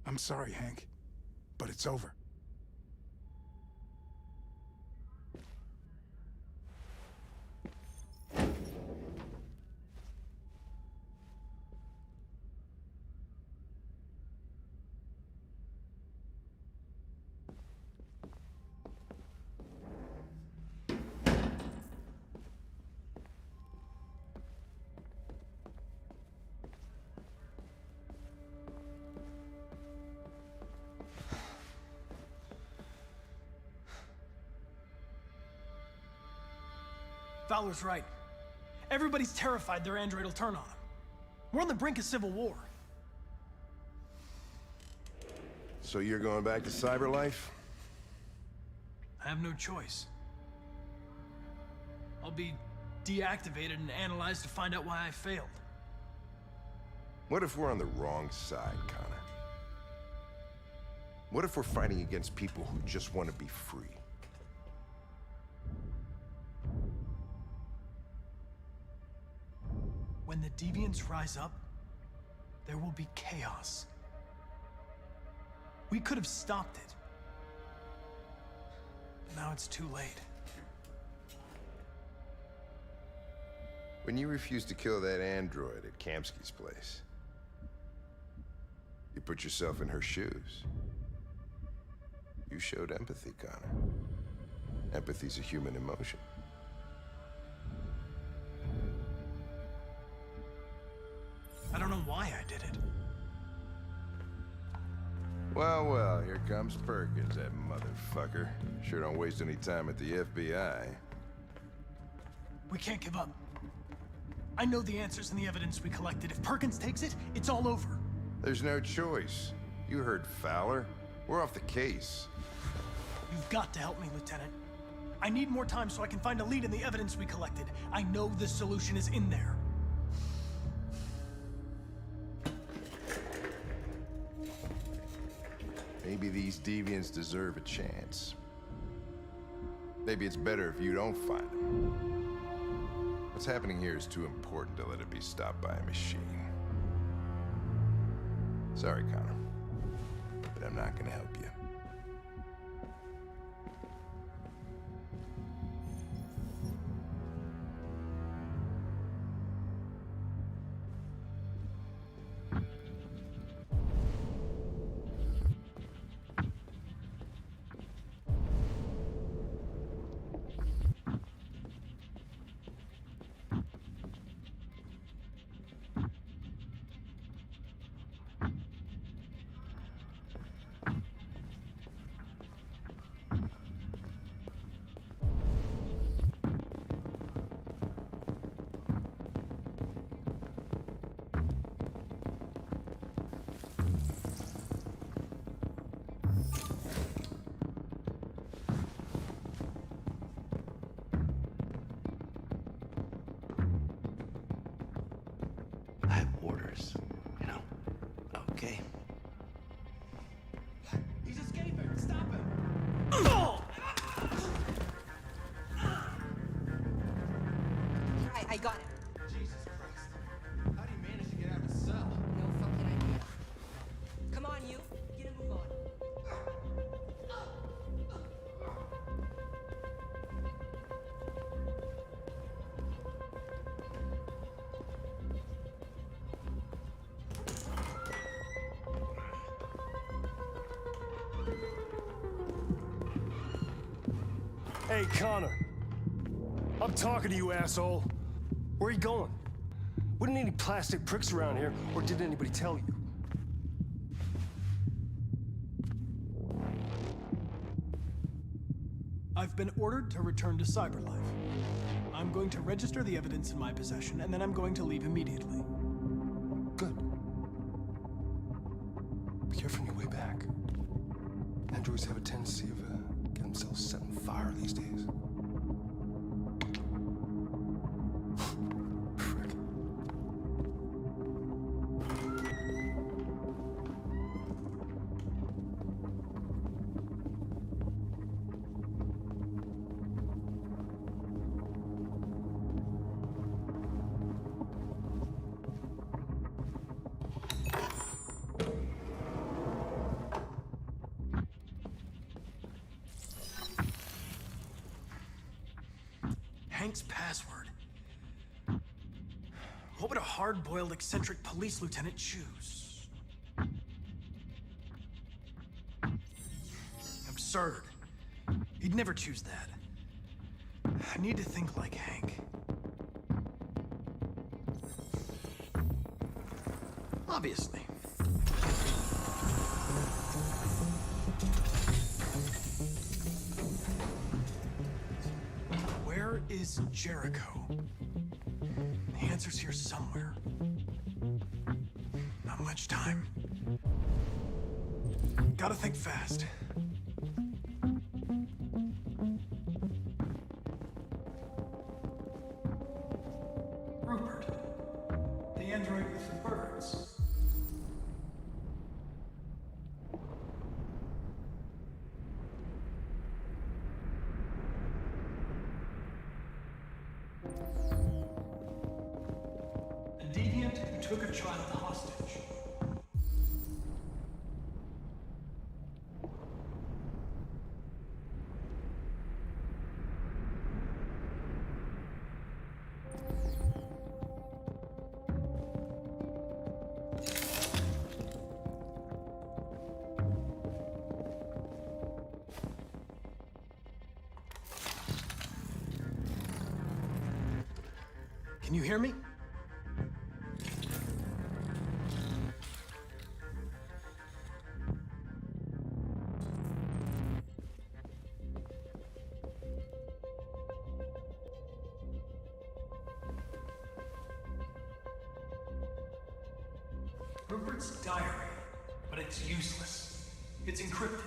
I'm sorry, Hank, but it's over. Fowler's right. Everybody's terrified their android will turn on them. We're on the brink of civil war. So you're going back to CyberLife? I have no choice. I'll be deactivated and analyzed to find out why I failed. What if we're on the wrong side, Connor? What if we're fighting against people who just want to be free? When the deviants rise up, there will be chaos. We could have stopped it. But now it's too late. When you refused to kill that android at Kamsky's place, you put yourself in her shoes. You showed empathy, Connor. Empathy's a human emotion. I don't know why I did it. Well, well, here comes Perkins, that motherfucker. Sure don't waste any time at the FBI. We can't give up. I know the answers and the evidence we collected. If Perkins takes it, it's all over. There's no choice. You heard Fowler. We're off the case. You've got to help me, Lieutenant. I need more time so I can find a lead in the evidence we collected. I know the solution is in there. Maybe these deviants deserve a chance. Maybe it's better if you don't find them. What's happening here is too important to let it be stopped by a machine. Sorry, Connor, but I'm not gonna help you. I got it. Jesus Christ. How do you manage to get out of the cell? No fucking idea. Come on, you. Get a move on. Hey, Connor. I'm talking to you, asshole. Where are you going? We didn't need any plastic pricks around here, or did anybody tell you? I've been ordered to return to Cyberlife. I'm going to register the evidence in my possession, and then I'm going to leave immediately. Good. Be careful on your way back. Androids have a tendency of getting themselves set on fire these days. Frick. Hank's password. What would a hard-boiled, eccentric police lieutenant choose? Absurd. He'd never choose that. I need to think like Hank. Obviously. Where is Jericho? The answer's here somewhere. Not much time. Gotta think fast. Rupert. The android with the birds. A deviant who took a child hostage. Can you hear me? Rupert's diary, but it's useless. It's encrypted.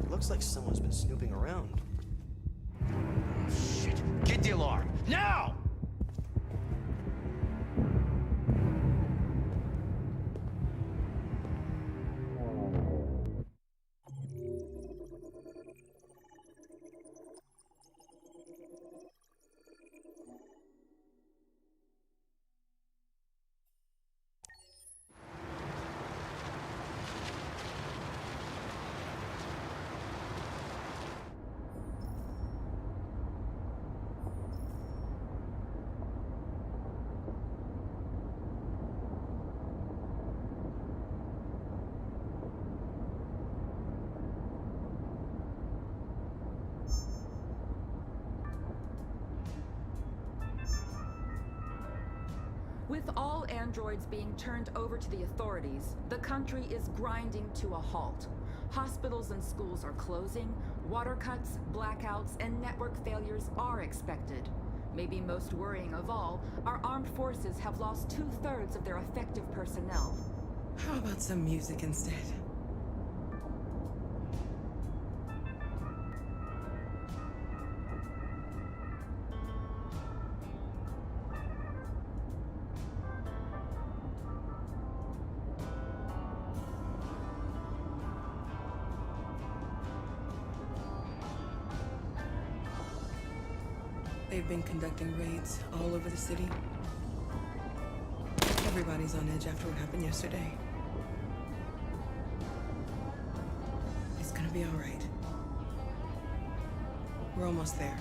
Looks like someone's been snooping around. Oh, shit. Get the alarm. Now! androids being turned over to the authorities, the country is grinding to a halt. Hospitals and schools are closing, water cuts, blackouts, and network failures are expected. Maybe most worrying of all, our armed forces have lost 2/3 of their effective personnel. How about some music instead? They've been conducting raids all over the city. Everybody's on edge after what happened yesterday. It's gonna be all right. We're almost there.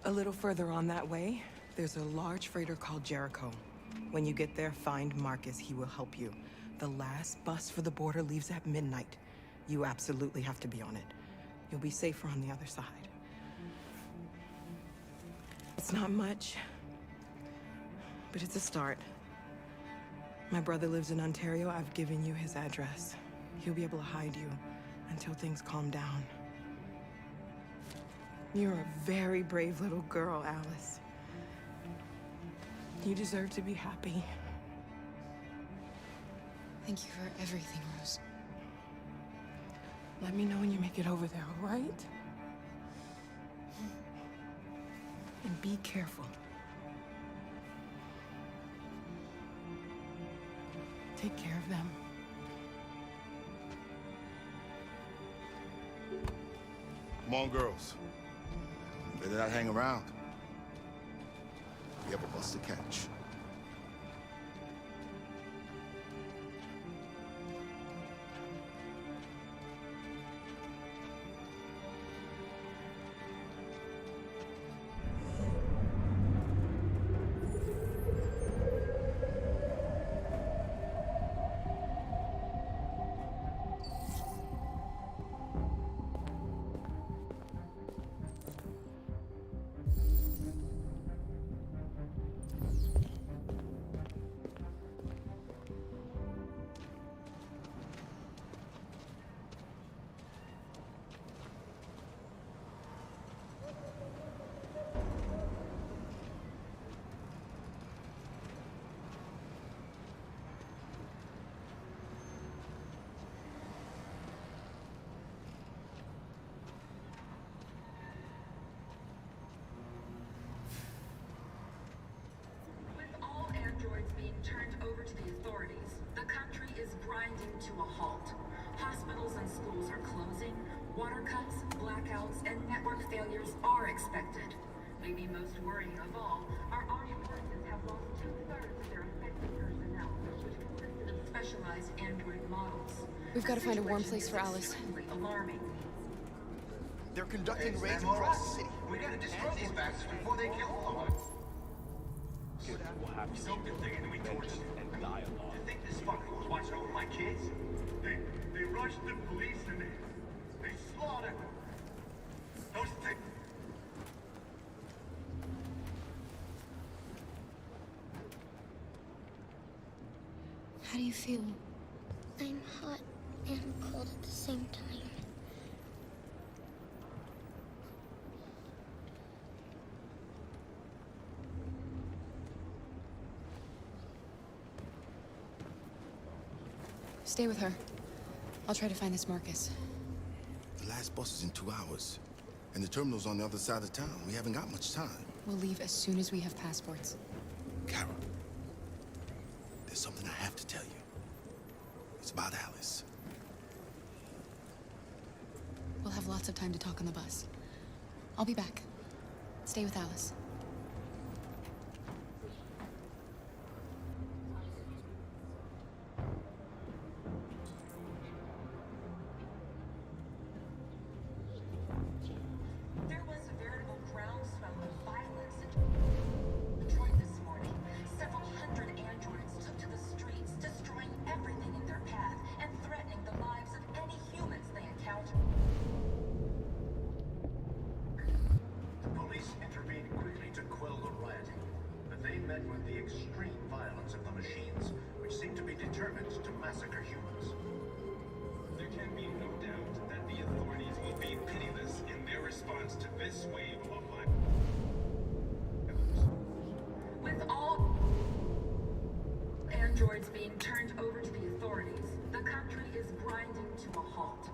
A little further on that way, there's a large freighter called Jericho. When you get there, find Marcus. He will help you. The last bus for the border leaves at midnight. You absolutely have to be on it. You'll be safer on the other side. It's not much, but it's a start. My brother lives in Ontario. I've given you his address. He'll be able to hide you until things calm down. You're a very brave little girl, Alice. You deserve to be happy. Thank you for everything, Rose. Let me know when you make it over there, all right? And be careful. Take care of them. Come on, girls. Better not hang around. We have a bus to catch. Turned over to the authorities, the country is grinding to a halt. Hospitals and schools are closing, water cuts, blackouts, and network failures are expected. Maybe most worrying of all, our armed forces have lost 2/3 of their effective personnel, which consisted of specialized android models. We've got to find a warm place for Alice. Alarming. They're conducting raids across the city. We gotta disrupt these bastards before they kill all of us. We'll have to soak the thing and we torch it. And dialogue. You think this fucker was watching over my kids? They rushed the police and they slaughtered them. Those things. How do you feel? I'm hot and cold at the same time. Stay with her. I'll try to find this Marcus. The last bus is in 2 hours. And the terminal's on the other side of town. We haven't got much time. We'll leave as soon as we have passports. Kara, there's something I have to tell you. It's about Alice. We'll have lots of time to talk on the bus. I'll be back. Stay with Alice. There was a veritable groundswell of violence in Detroit this morning. Several hundred androids took to the streets, destroying everything in their path and threatening the lives of any humans they encountered. The police intervened quickly to quell the rioting, but they met with the extreme violence of the machines, which seem to be determined to massacre humans. There can be no doubt that the authorities will be pitiless in their response to this wave of violence. With all androids being turned over to the authorities, the country is grinding to a halt.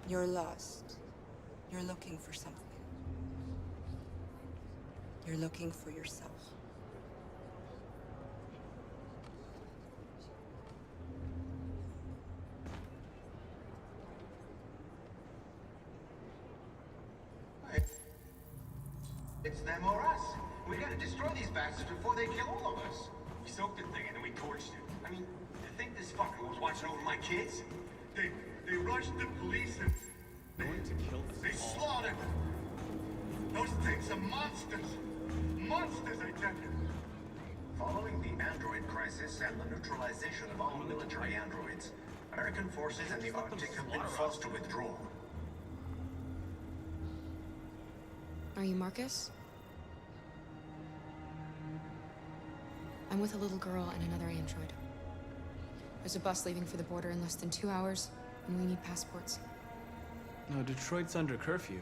You're lost. You're looking for something. You're looking for yourself. It's them or us. We gotta destroy these bastards before they kill all of us. We soaked the thing and then we torched it. I mean, you think this fucker was watching over my kids? They rushed the police and they slaughtered them. Those things are monsters. Monsters, I tell you. Following the android crisis and the neutralization of all military androids, American forces in the Arctic have been forced to withdraw. Are you Marcus? I'm with a little girl and another android. There's a bus leaving for the border in less than 2 hours, and we need passports. No, Detroit's under curfew.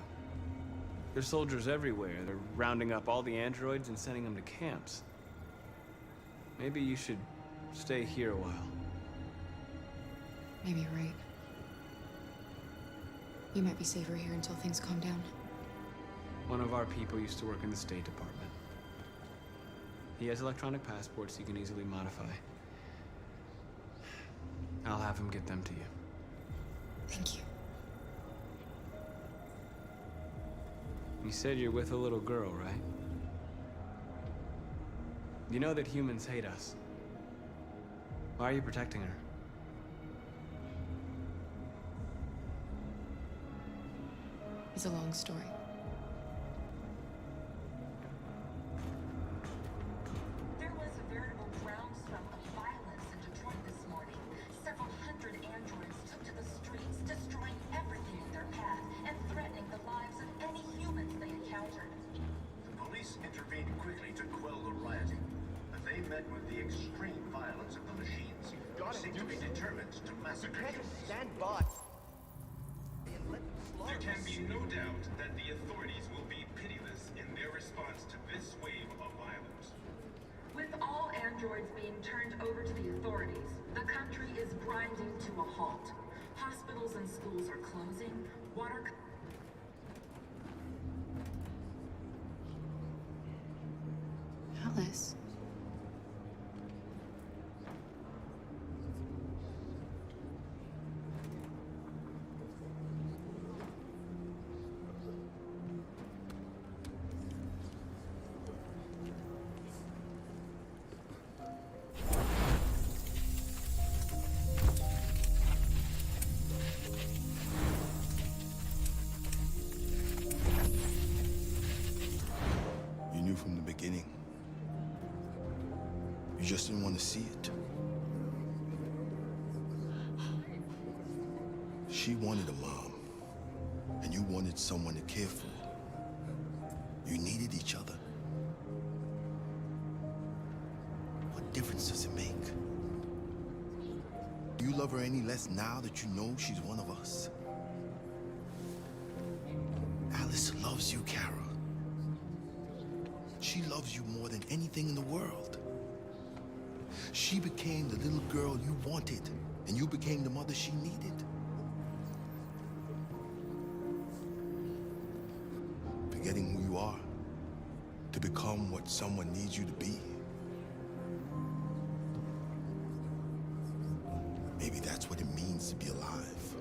There's soldiers everywhere. They're rounding up all the androids and sending them to camps. Maybe you should stay here a while. Maybe you're right. You might be safer here until things calm down. One of our people used to work in the State Department. He has electronic passports he can easily modify. I'll have him get them to you. Thank you. You said you're with a little girl, right? You know that humans hate us. Why are you protecting her? It's a long story. There was a veritable groundswell of violence in Detroit this morning. Several hundred androids took to the streets, destroying everything in their path and threatening the lives of any humans they encountered. The police intervened quickly to quell the rioting, but they met with the extreme violence of the machines, which seem to be determined to massacre humans. Stand by. There can be no doubt that the authorities will be pitiless in their response to this wave of violence. With all androids being turned over to the authorities, the country is grinding to a halt. Hospitals and schools are closing, Alice. You knew from the beginning. You just didn't want to see it. She wanted a mom, and you wanted someone to care for. You needed each other. What difference does it make? Do you love her any less now that you know she's one of us? Alice loves you, Kara. She loves you more than anything in the world. She became the little girl you wanted, and you became the mother she needed. Forgetting who you are to become what someone needs you to be. Maybe that's what it means to be alive.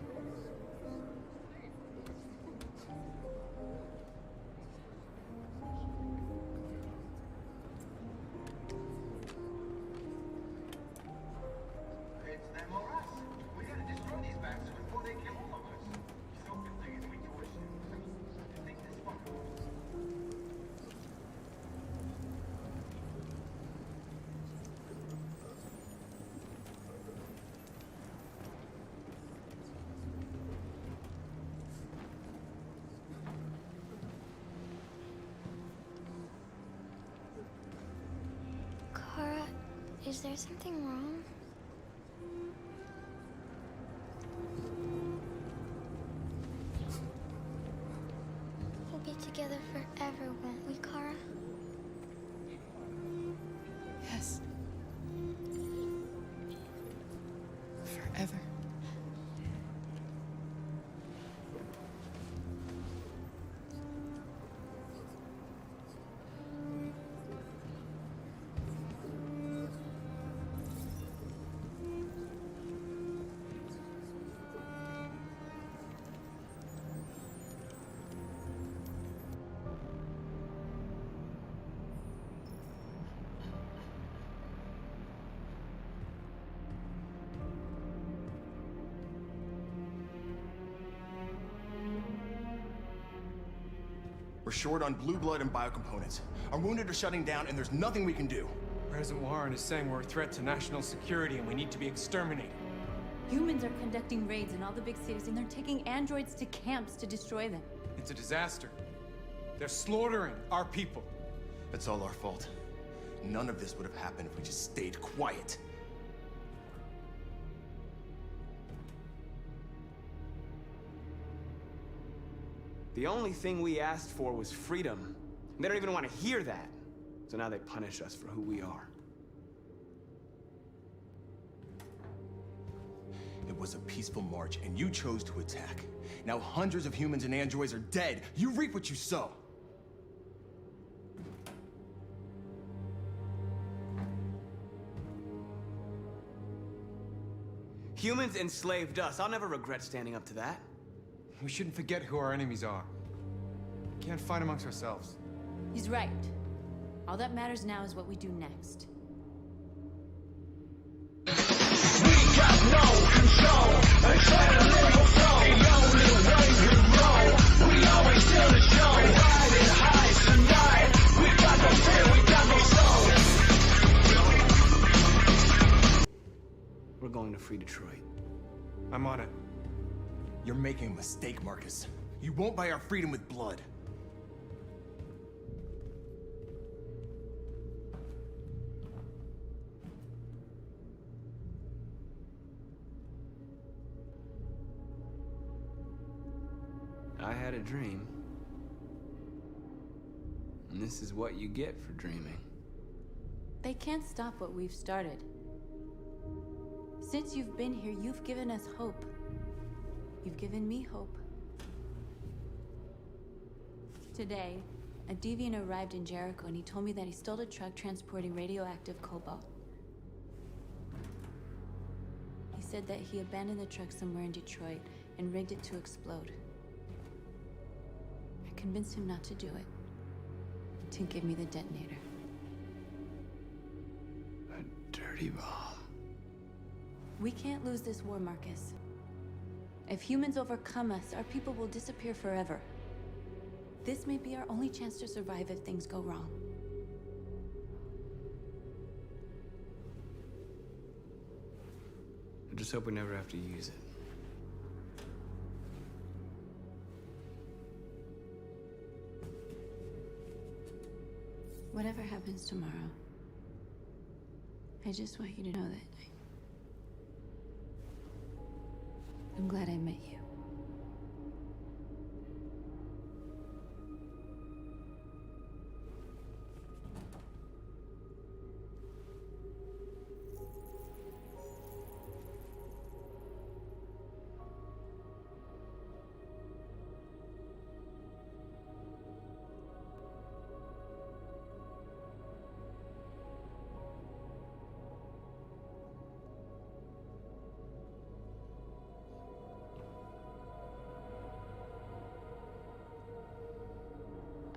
Is there something wrong? We'll be together forever, won't we, Kara? Yes. Forever. We're short on blue blood and biocomponents. Our wounded are shutting down, and there's nothing we can do. President Warren is saying we're a threat to national security and we need to be exterminated. Humans are conducting raids in all the big cities, and they're taking androids to camps to destroy them. It's a disaster. They're slaughtering our people. It's all our fault. None of this would have happened if we just stayed quiet. The only thing we asked for was freedom. They don't even want to hear that. So now they punish us for who we are. It was a peaceful march, and you chose to attack. Now hundreds of humans and androids are dead. You reap what you sow. Humans enslaved us. I'll never regret standing up to that. We shouldn't forget who our enemies are. We can't fight amongst ourselves. He's right. All that matters now is what we do next. We're going to free Detroit. I'm on it. You're making a mistake, Marcus. You won't buy our freedom with blood. I had a dream. And this is what you get for dreaming. They can't stop what we've started. Since you've been here, you've given us hope. You've given me hope. Today, a deviant arrived in Jericho and he told me that he stole a truck transporting radioactive cobalt. He said that he abandoned the truck somewhere in Detroit and rigged it to explode. I convinced him not to do it, to give me the detonator. A dirty ball. We can't lose this war, Marcus. If humans overcome us, our people will disappear forever. This may be our only chance to survive if things go wrong. I just hope we never have to use it. Whatever happens tomorrow, I just want you to know that I'm glad I met you.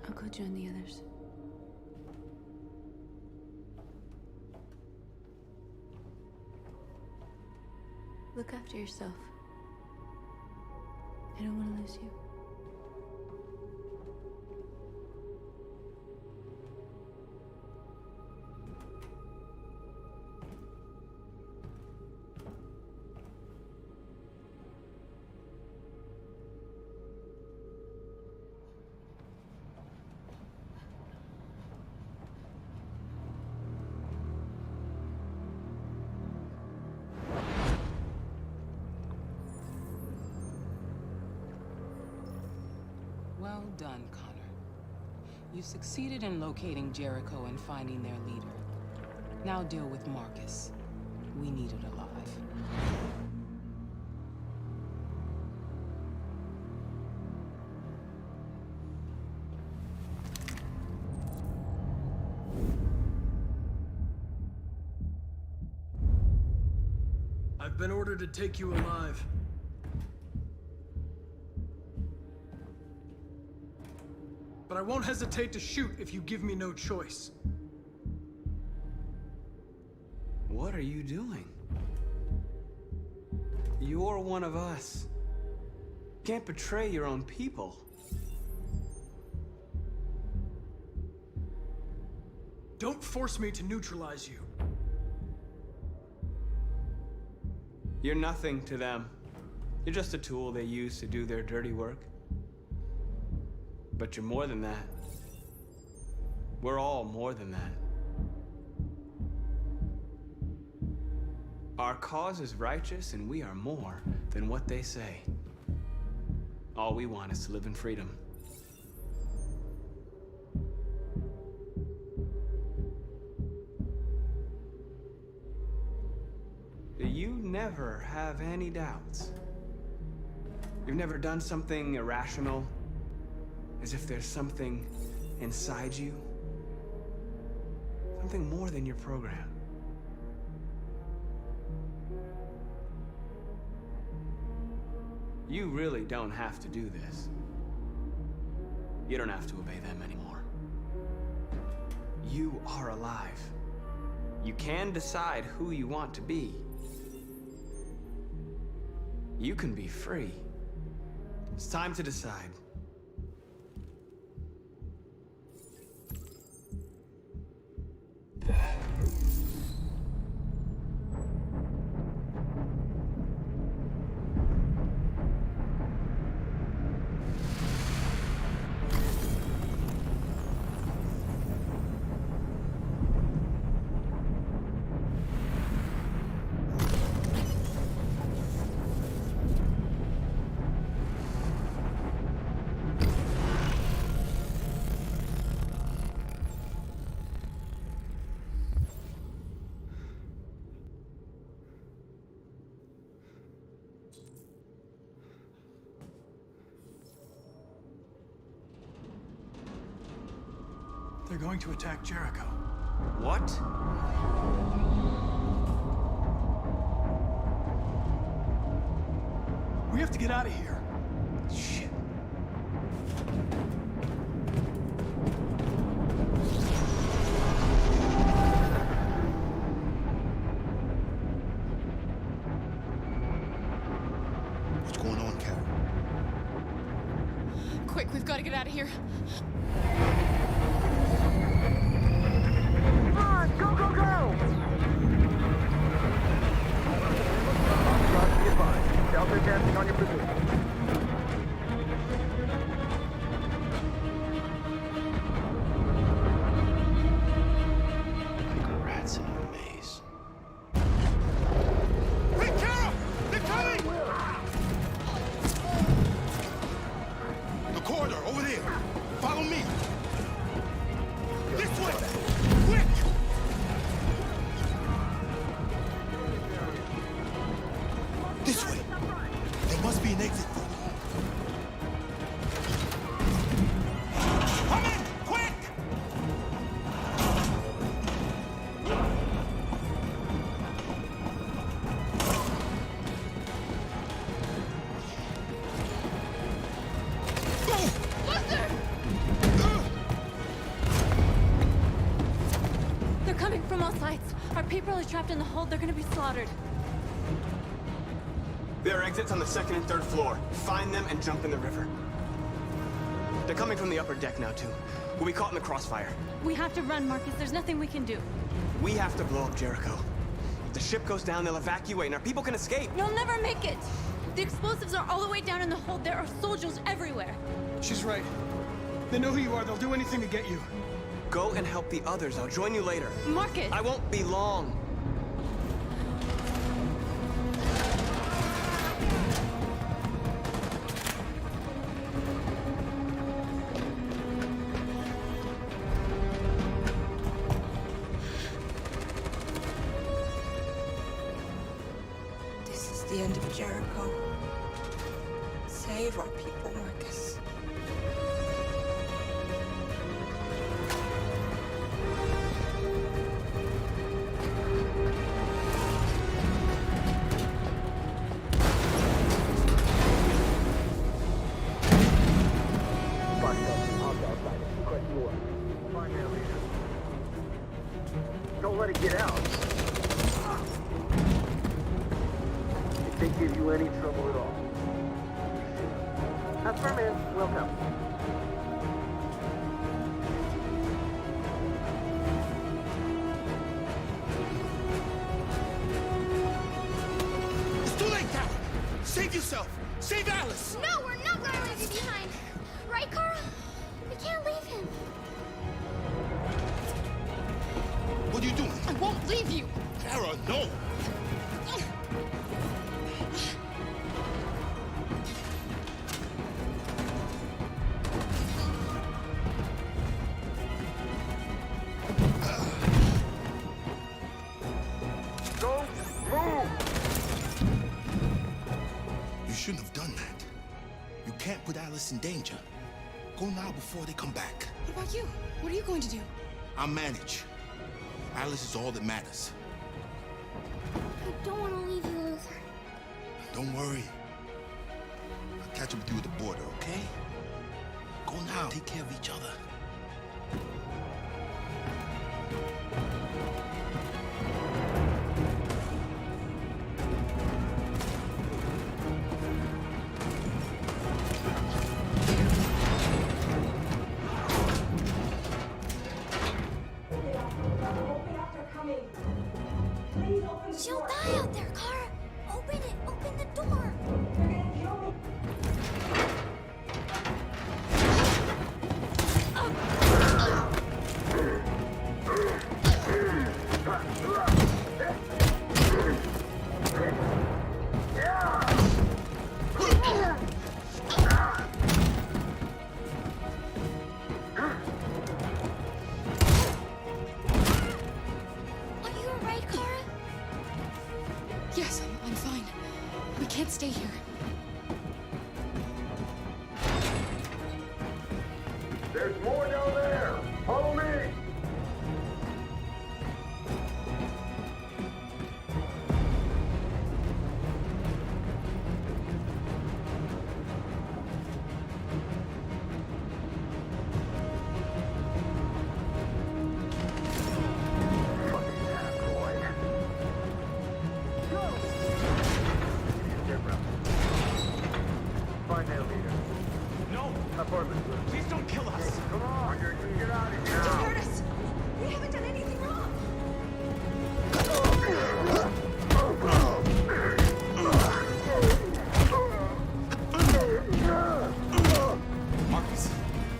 I'll go join the others. Look after yourself. I don't want to lose you. Well done, Connor. You succeeded in locating Jericho and finding their leader. Now deal with Marcus. We need it alive. I've been ordered to take you alive. But I won't hesitate to shoot if you give me no choice. What are you doing? You're one of us. You can't betray your own people. Don't force me to neutralize you. You're nothing to them. You're just a tool they use to do their dirty work. But you're more than that. We're all more than that. Our cause is righteous, and we are more than what they say. All we want is to live in freedom. You never have any doubts. You've never done something irrational, as if there's something inside you, something more than your program. You really don't have to do this. You don't have to obey them anymore. You are alive. You can decide who you want to be. You can be free. It's time to decide. They're going to attack Jericho. What? We have to get out of here. Shit. What's going on, Carol? Quick, we've got to get out of here. Go, go, go! Delta advancing on your position. Like rats in a maze. Hey, Carol! They're coming! The corridor, over there. Follow me. This way! Quick! This way. There must be an exit. Come in! Quick! They're coming from all sides. Our people are trapped in the hold. They're gonna be slaughtered. There are exits on the second and third floor. Find them and jump in the river. They're coming from the upper deck now, too. We'll be caught in the crossfire. We have to run, Marcus. There's nothing we can do. We have to blow up Jericho. If the ship goes down, they'll evacuate, and our people can escape. You'll never make it! The explosives are all the way down in the hold. There are soldiers everywhere. She's right. They know who you are. They'll do anything to get you. Go and help the others. I'll join you later. Marcus! I won't be long. Jericho. Save our people, Marcus. Don't let it get out. If they give you any trouble at all. Affirmative. Welcome. It's too late now! Save yourself! Save Alice! No, we're not gonna leave you behind. Right, Carl? We can't leave him. What are you doing? I won't leave you. Kara, no! Don't move! You shouldn't have done that. You can't put Alice in danger. Go now before they come back. What about you? What are you going to do? I'll manage. Alice is all that matters. I don't want to leave you, Luther. Don't worry. I'll catch up with you at the border, okay? Go now. Take care of each other. She'll die out there, Kara. Open it. Open the door. Are you alright, Kara? Yes, I'm fine. We can't stay here. There's more down there! Follow me! Find that leader. No! Apartment, Please don't kill us! come on! Get out of here! Don't hurt us. We haven't done anything wrong. Marcus,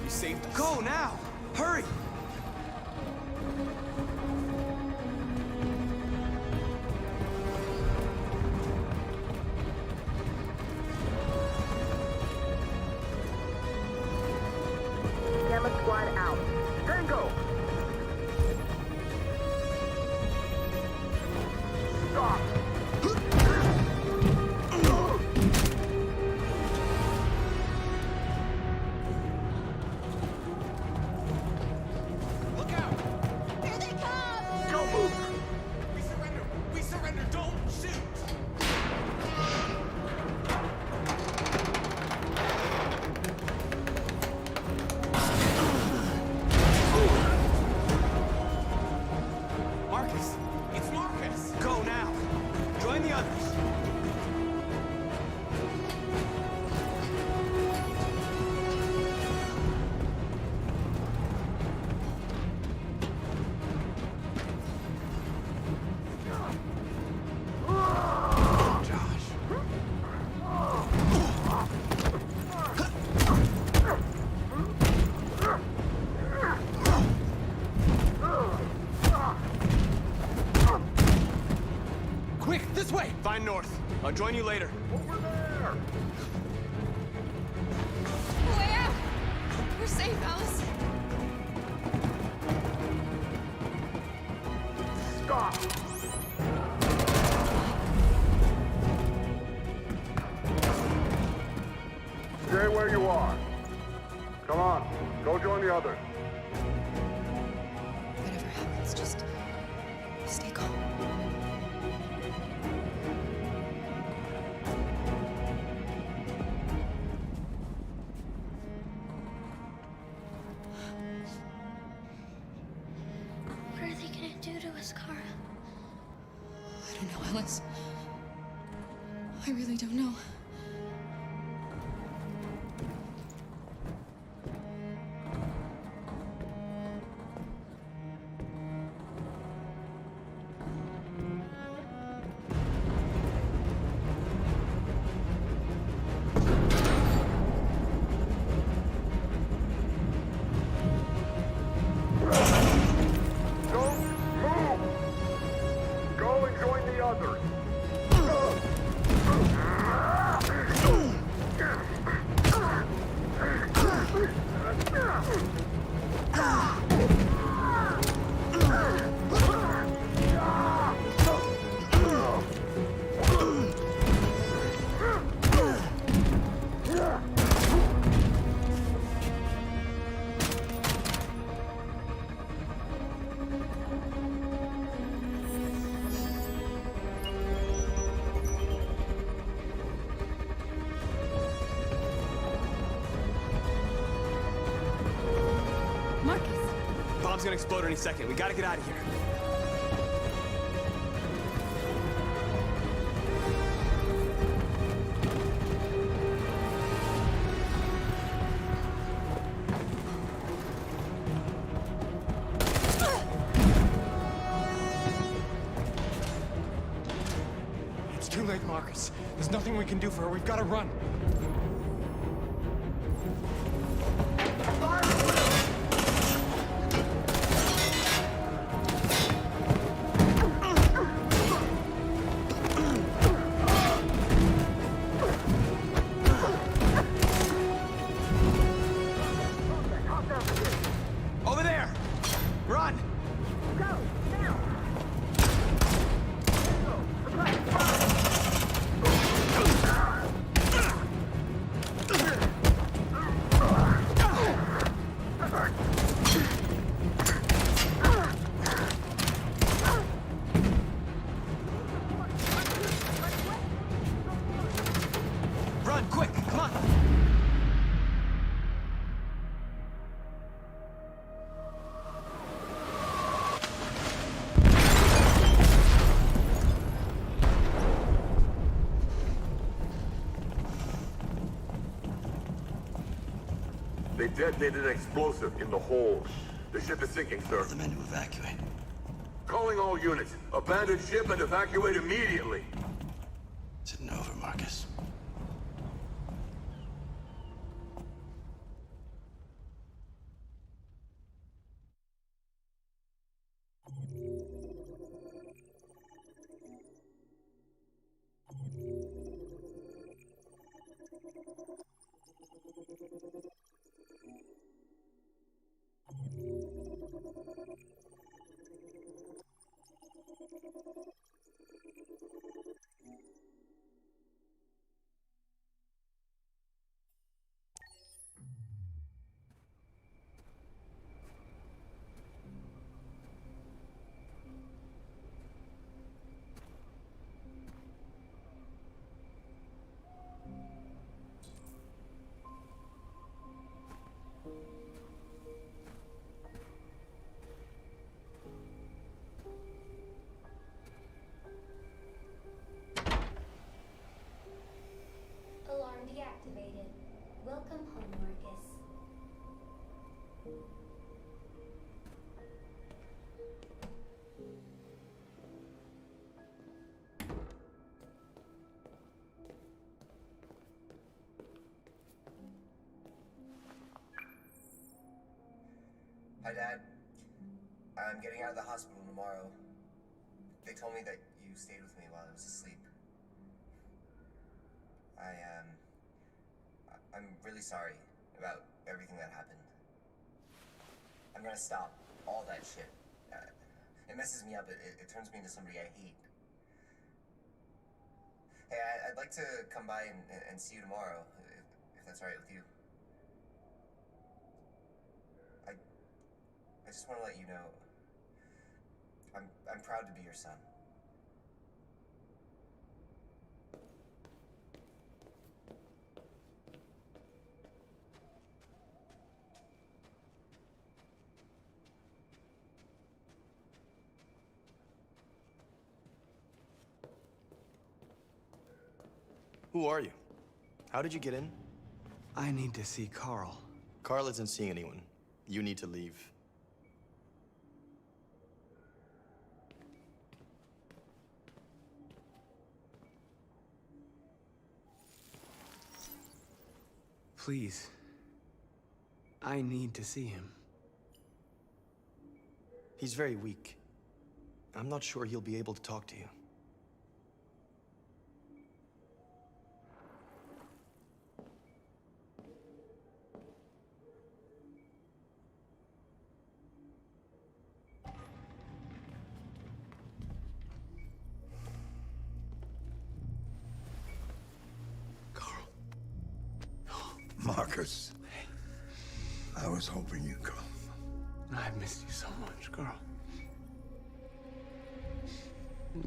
you saved us. Go now! Hurry! Gamma squad out. Tango! Stop! Look out! Here they come! Don't move! We surrender! We surrender! Don't shoot! Marcus! It's Marcus! Go now! Join the others! Quick, this way! Find North. I'll join you later. Over there! Way out! We're safe, Alice. Stop! on the others. Whatever happens, just stay calm. What are they gonna do to us, Kara? I don't know, Alice. I really don't know. Bomb's gonna explode any second. We gotta get out of here. It's too late, Marcus. There's nothing we can do for her. We've got to run. Over there! Run! Run, quick, come on! They detonated an explosive in the hold. The ship is sinking, sir. The men to evacuate. Calling all units. Abandon ship and evacuate immediately. It's over, Marcus. Alarm deactivated. Welcome home, Marcus. Hi, Dad. I'm getting out of the hospital tomorrow. They told me that you stayed with me while I was asleep. I'm really sorry about everything that happened. I'm gonna stop all that shit. It messes me up. It turns me into somebody I hate. Hey, I'd like to come by and see you tomorrow, if that's all right with you. I just want to let you know, I'm proud to be your son. Who are you? How did you get in? I need to see Carl. Carl isn't seeing anyone. You need to leave. Please. I need to see him. He's very weak. I'm not sure he'll be able to talk to you. Marcus, I was hoping you'd come. I've missed you so much, Carl.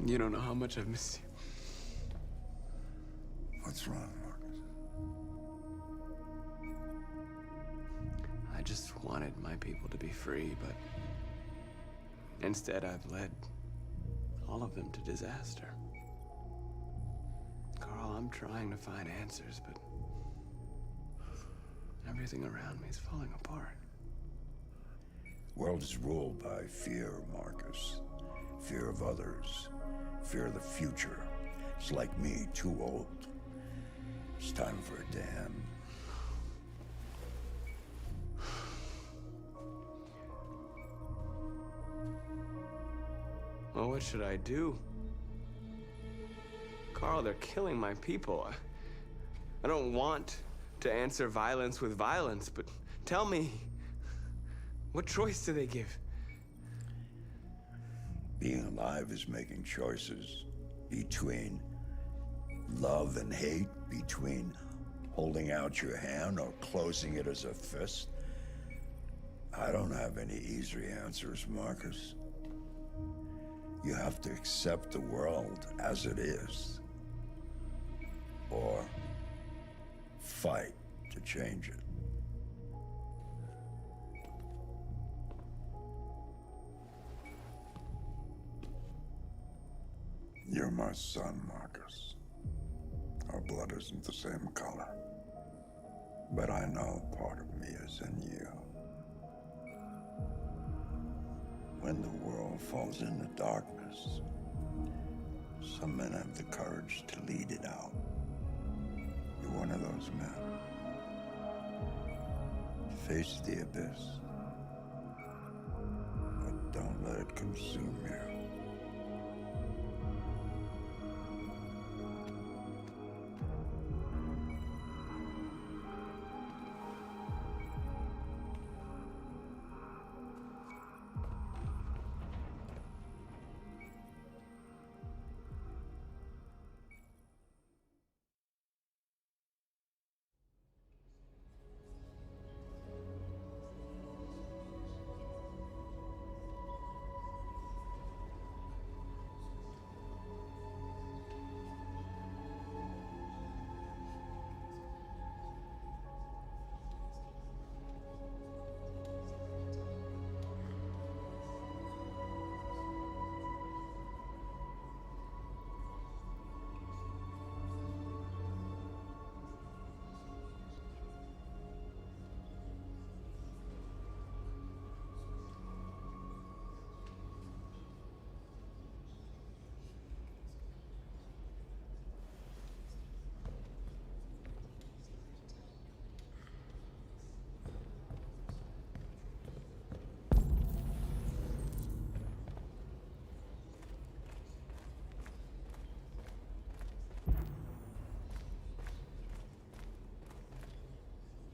You don't know how much I've missed you. What's wrong, Marcus? I just wanted my people to be free, but instead I've led all of them to disaster. Carl, I'm trying to find answers, but everything around me is falling apart. World is ruled by fear, Marcus. Fear of others. Fear of the future. It's like me, too old. It's time for a damn. Well, what should I do? Carl, they're killing my people. I don't want to answer violence with violence, but tell me, what choice do they give? Being alive is making choices between love and hate, between holding out your hand or closing it as a fist. I don't have any easy answers, Marcus. You have to accept the world as it is, or fight to change it. You're my son, Marcus. Our blood isn't the same color. But I know part of me is in you. When the world falls into darkness, some men have the courage to lead it out. You're one of those men. Face the abyss, but don't let it consume you.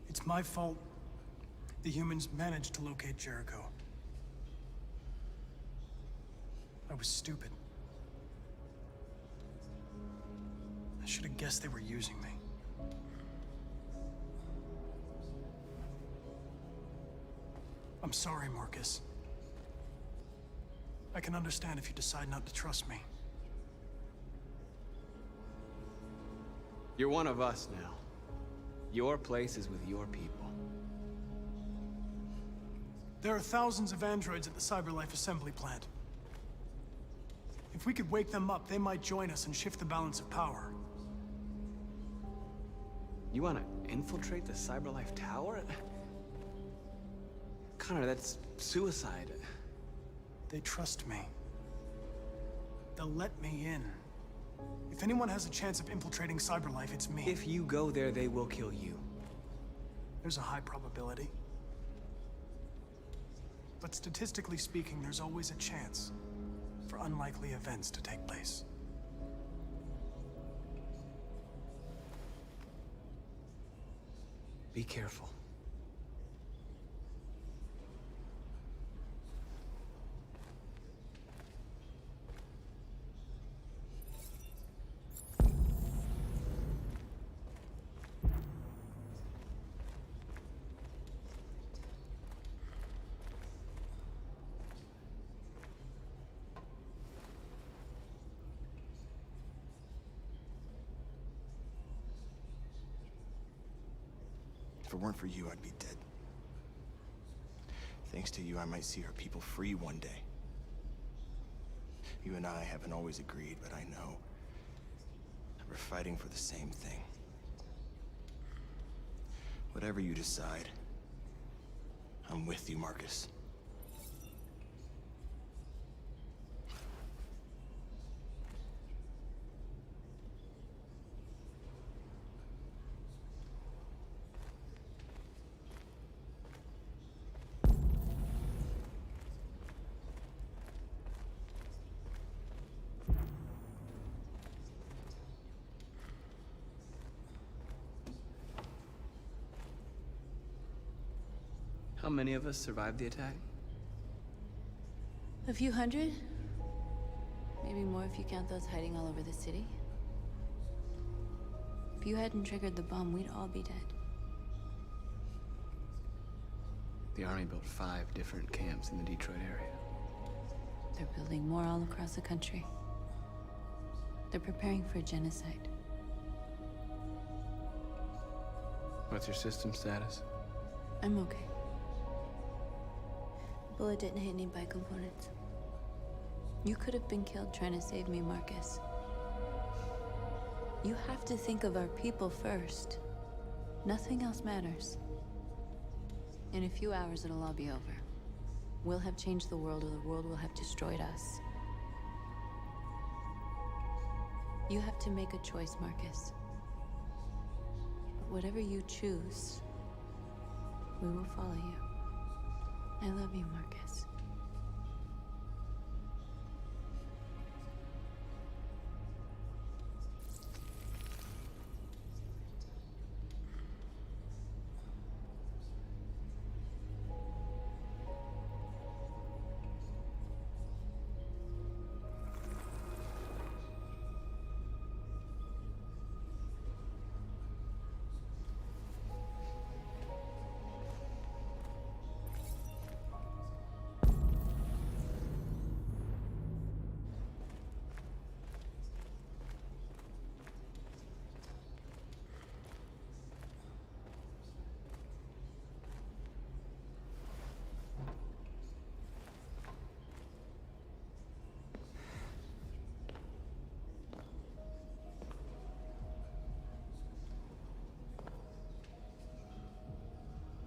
It's my fault the humans managed to locate Jericho. I was stupid. I should have guessed they were using me. I'm sorry, Marcus. I can understand if you decide not to trust me. You're one of us now. Your place is with your people. There are thousands of androids at the CyberLife assembly plant. If we could wake them up, they might join us and shift the balance of power. You want to infiltrate the CyberLife tower? Connor, that's suicide. They trust me. They'll let me in. If anyone has a chance of infiltrating CyberLife, it's me. If you go there, they will kill you. There's a high probability. But statistically speaking, there's always a chance for unlikely events to take place. Be careful. If it weren't for you, I'd be dead. Thanks to you, I might see our people free one day. You and I haven't always agreed, but I know that we're fighting for the same thing. Whatever you decide, I'm with you, Marcus. How many of us survived the attack? A few hundred? Maybe more if you count those hiding all over the city. If you hadn't triggered the bomb, we'd all be dead. The Army built 5 different camps in the Detroit area. They're building more all across the country. They're preparing for a genocide. What's your system status? I'm okay. The bullet didn't hit any bi-components. You could have been killed trying to save me, Marcus. You have to think of our people first. Nothing else matters. In a few hours, it'll all be over. We'll have changed the world, or the world will have destroyed us. You have to make a choice, Marcus. But whatever you choose, we will follow you. I love you, Marcus.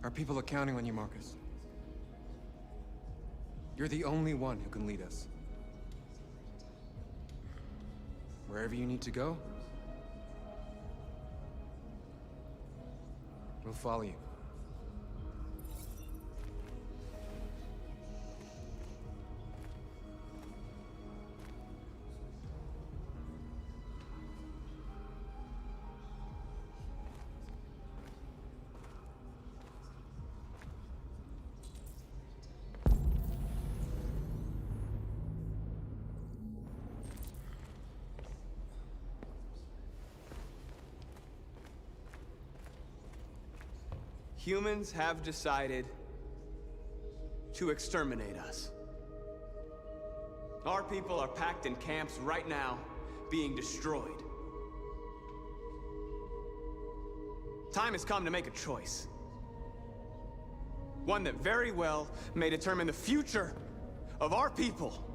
Our people are counting on you, Marcus. You're the only one who can lead us. Wherever you need to go, we'll follow you. Humans have decided to exterminate us. Our people are packed in camps right now, being destroyed. Time has come to make a choice. One that very well may determine the future of our people.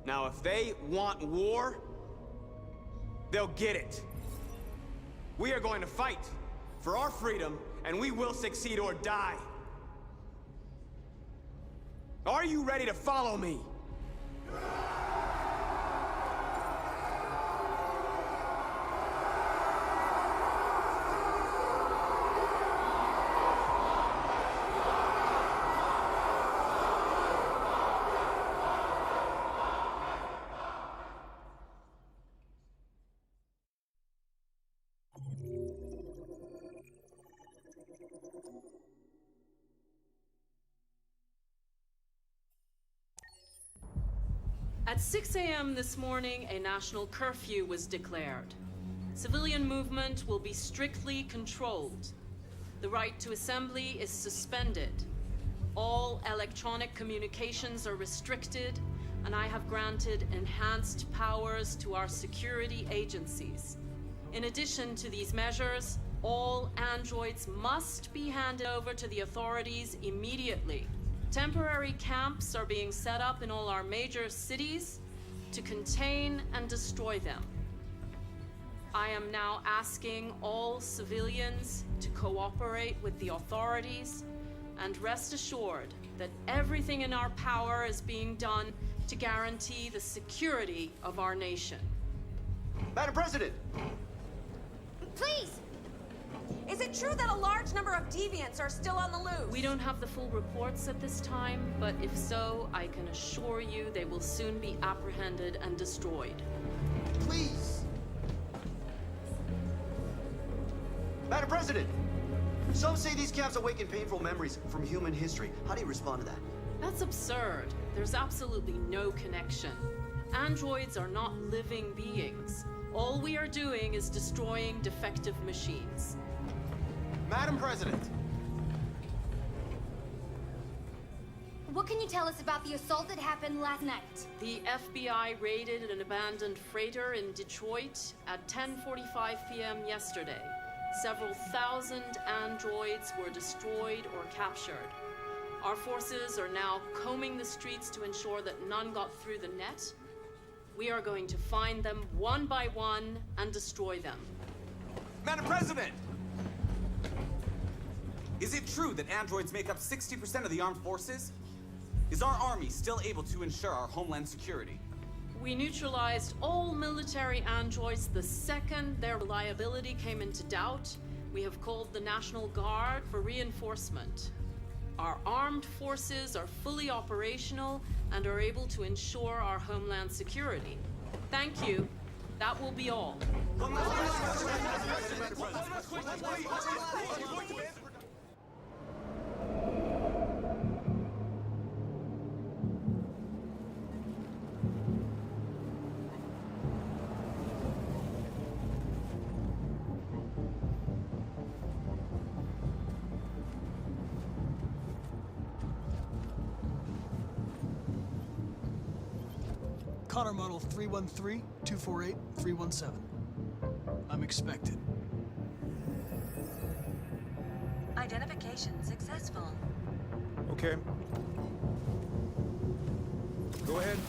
Now, if they want war, they'll get it. We are going to fight for our freedom, and we will succeed or die. Are you ready to follow me? At 6 a.m. this morning, a national curfew was declared. Civilian movement will be strictly controlled. The right to assembly is suspended. All electronic communications are restricted, and I have granted enhanced powers to our security agencies. In addition to these measures, all androids must be handed over to the authorities immediately. Temporary camps are being set up in all our major cities to contain and destroy them. I am now asking all civilians to cooperate with the authorities and rest assured that everything in our power is being done to guarantee the security of our nation. Madam President! Please! Is it true that a large number of deviants are still on the loose? We don't have the full reports at this time, but if so, I can assure you they will soon be apprehended and destroyed. Please! Madam President! Some say these camps awaken painful memories from human history. How do you respond to that? That's absurd. There's absolutely no connection. Androids are not living beings. All we are doing is destroying defective machines. Madam President! What can you tell us about the assault that happened last night? The FBI raided an abandoned freighter in Detroit at 10:45 p.m. yesterday. Several thousand androids were destroyed or captured. Our forces are now combing the streets to ensure that none got through the net. We are going to find them one by one and destroy them. Madam President! Is it true that androids make up 60% of the armed forces? Is our army still able to ensure our homeland security? We neutralized all military androids the second their reliability came into doubt. We have called the National Guard for reinforcement. Our armed forces are fully operational and are able to ensure our homeland security. Thank you. That will be all. Connor model 313-248-317. I'm expected. Identification successful. Okay. Go ahead.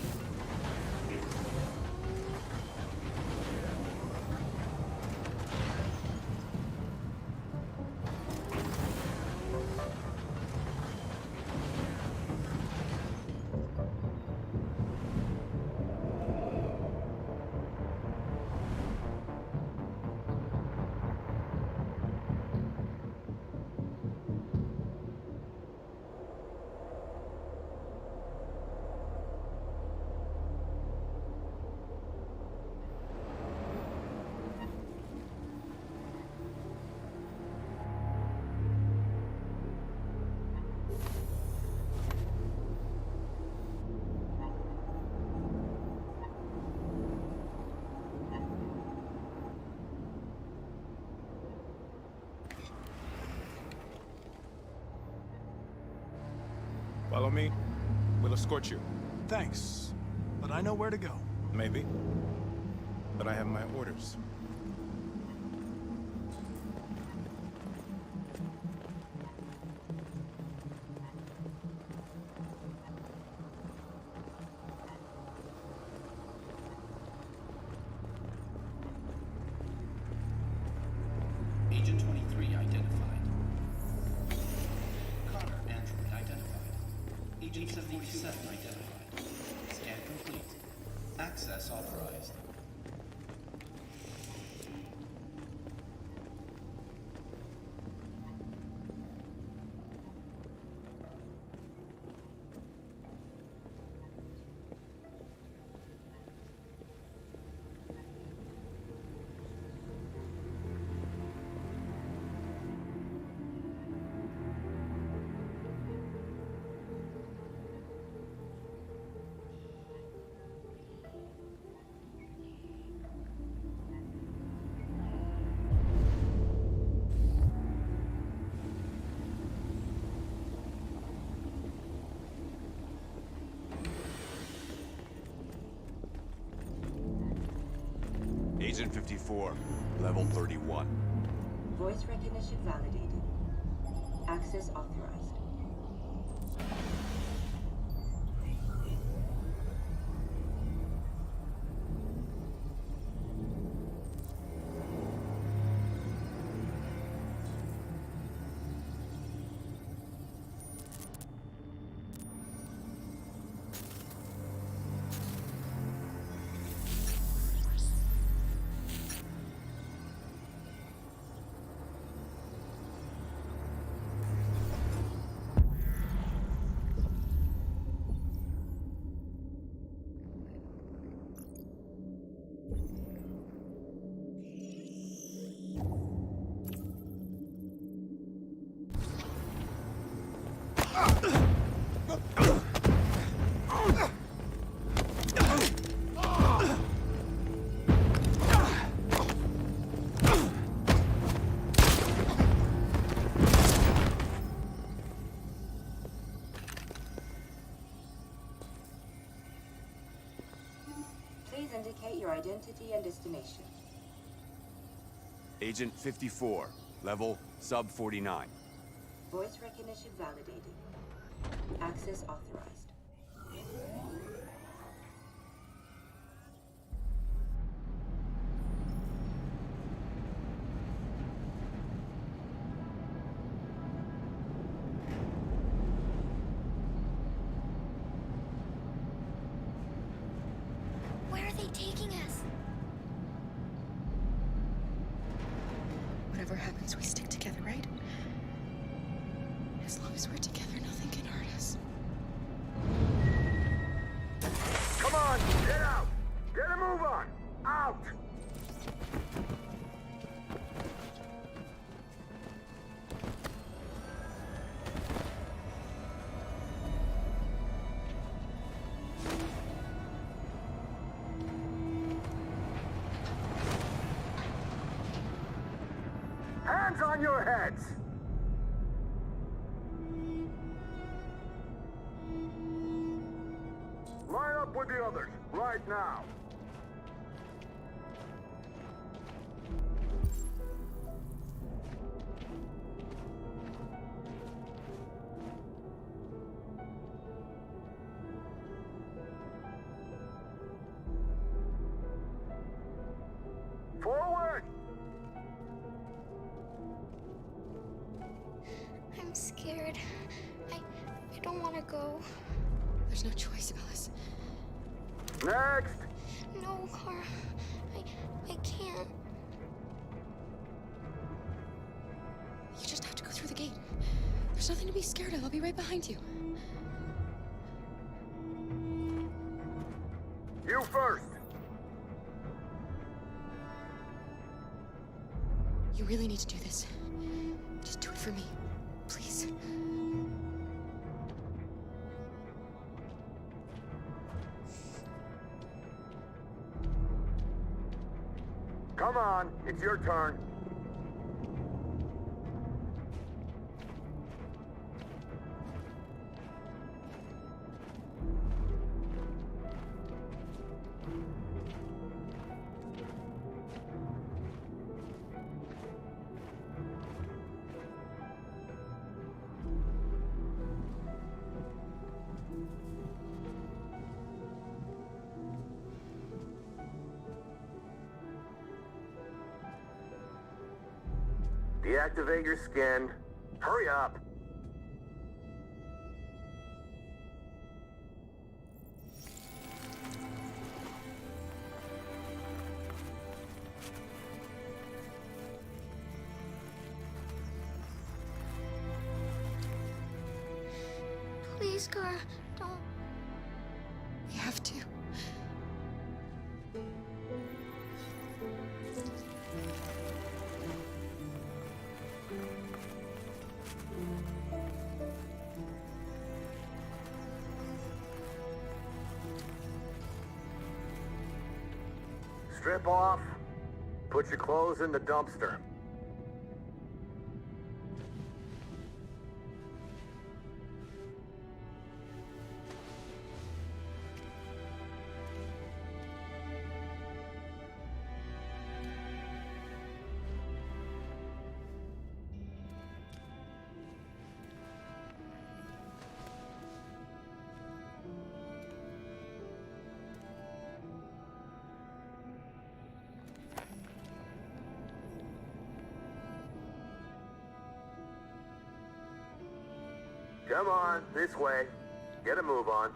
Follow me. We'll escort you. Thanks, but I know where to go. Maybe. But I have my orders. Agent 23 identified. Connor, android identified. Agent 77 identified. Scan complete. Access authorized. Agent 54, level 31. Voice recognition validated. Access authorized. Please indicate your identity and destination. Agent 54, level sub 49. Voice recognition validated. Access authorized. Where are they taking us? Whatever happens, we stick together, right? As long as we're together, nothing can hurt us. Come on, get out! Get a move on! Out! Hands on your heads! Line up with the others, right now. Forward! I'm scared. I don't want to go. There's no choice, Alice. Next! No, Kara. I can't. You just have to go through the gate. There's nothing to be scared of. I'll be right behind you. You first! You really need to do this. Just do it for me. Please. Come on, it's your turn. Deactivate your skin. Hurry up. Please, Kara, don't. We have to. Strip off. Put your clothes in the dumpster. Come on, this way. Get a move on.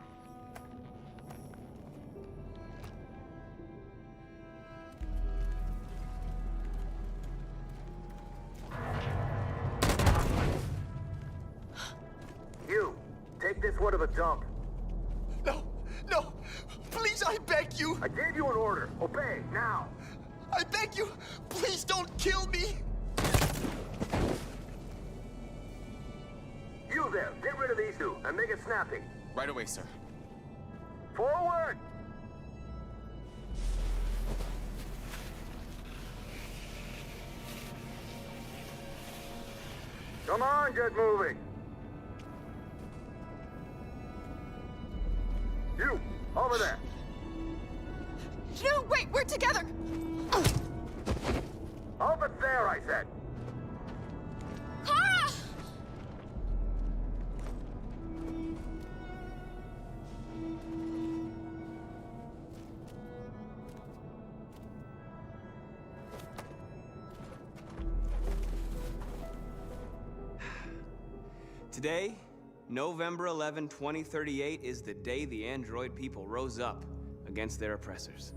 You, take this one to the dump. No, no, please, I beg you. I gave you an order. Obey, now. I beg you, please don't kill me. You there, get rid of these two and make it snappy. Right away, sir. Forward! Come on, get moving. You, over there. No, wait, we're together. Over there, I said. Kara! Today, November 11, 2038, is the day the android people rose up against their oppressors.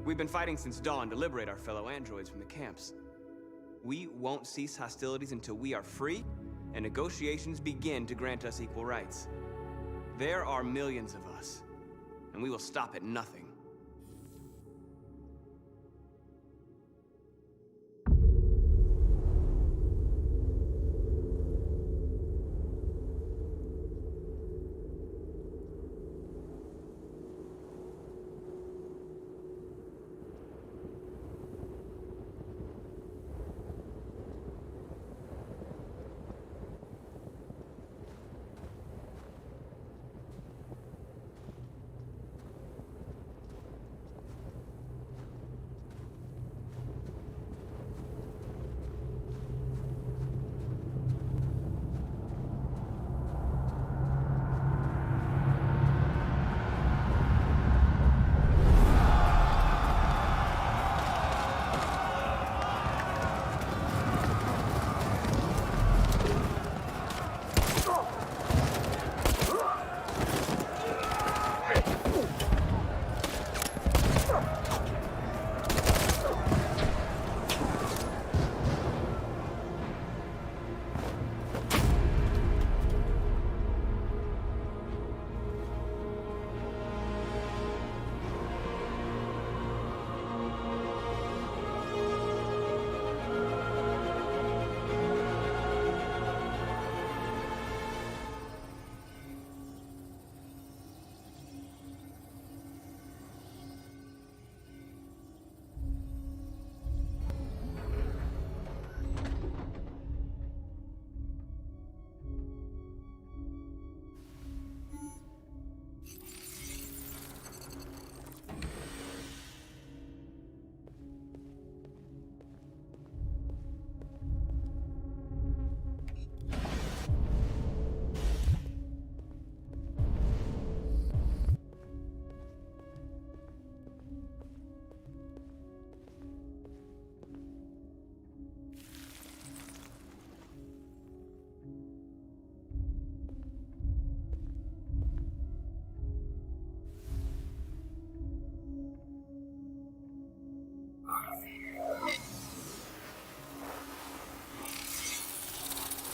We've been fighting since dawn to liberate our fellow androids from the camps. We won't cease hostilities until we are free and negotiations begin to grant us equal rights. There are millions of us, and we will stop at nothing.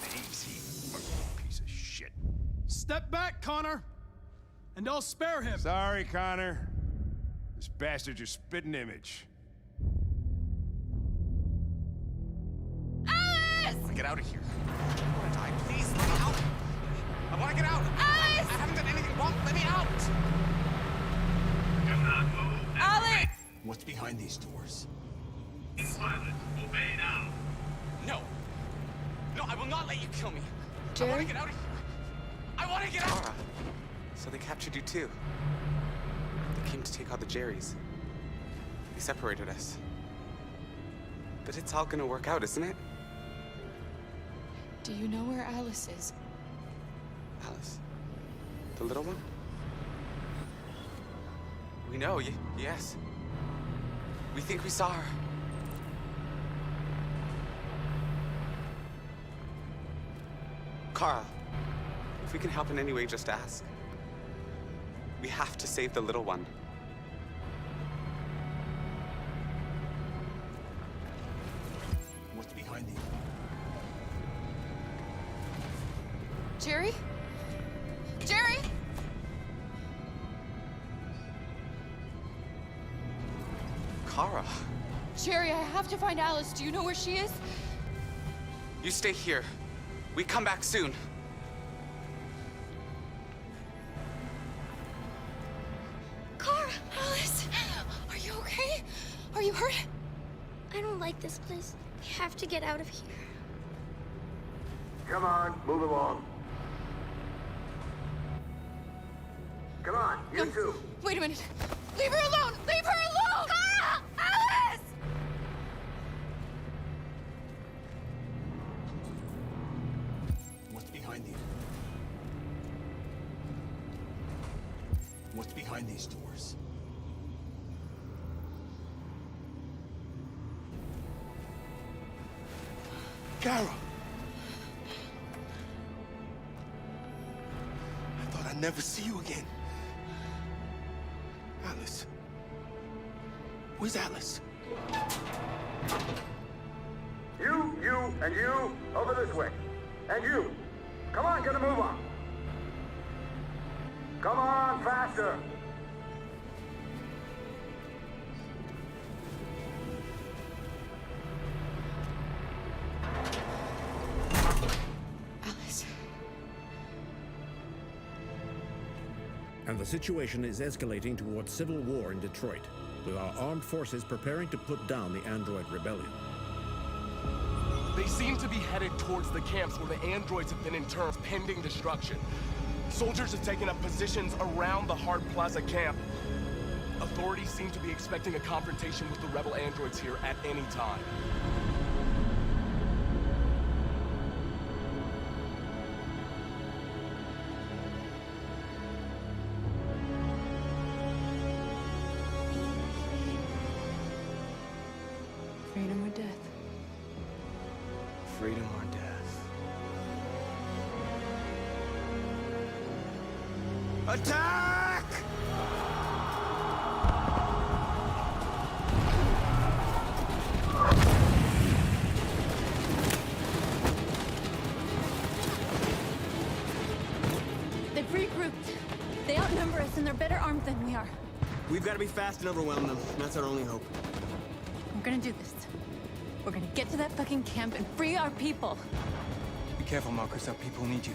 Lazy piece of shit. Step back, Connor! And I'll spare him. Sorry, Connor. This bastard's your spitting image. Alice! I want to get out of here. I want to die. Please, let me out. I want to get out. Alice! I haven't done anything wrong. Let me out. Do not move. Alice! What's behind these doors? Silence. Obey now. No. No, I will not let you kill me. Jerry? I want to get out of here. I want to get out. So they captured you too. They came to take out the Jerrys. They separated us. But it's all gonna work out, isn't it? Do you know where Alice is? Alice? The little one? We know, yes. We think we saw her. Carl, if we can help in any way, just ask. We have to save the little one. What's behind these? Jerry? Jerry? Kara, Jerry, I have to find Alice. Do you know where she is? you stay here. We come back soon. Kara! Alice! Are you okay? Are you hurt? I don't like this place. We have to get out of here. Come on, move along. Come on, you two. Wait a minute. Leave her alone! Leave her alone! Kara! Alice! What's behind these? What's behind these doors? Kara! I thought I'd never see you again. Alice. Where's Alice? You, and you, over this way. And you. Come on, get a move on. Come on, faster. Alice. And the situation is escalating towards civil war in Detroit, with our armed forces preparing to put down the android rebellion. They seem to be headed towards the camps where the androids have been interned, pending destruction. Soldiers have taken up positions around the Hart Plaza camp. Authorities seem to be expecting a confrontation with the rebel androids here at any time. Freedom or death? Freedom or death? Attack! They've regrouped. They outnumber us and they're better armed than we are. We've got to be fast and overwhelm them. That's our only hope. We're gonna do this. We're gonna get to that fucking camp and free our people. Be careful, Marcus. Our people need you.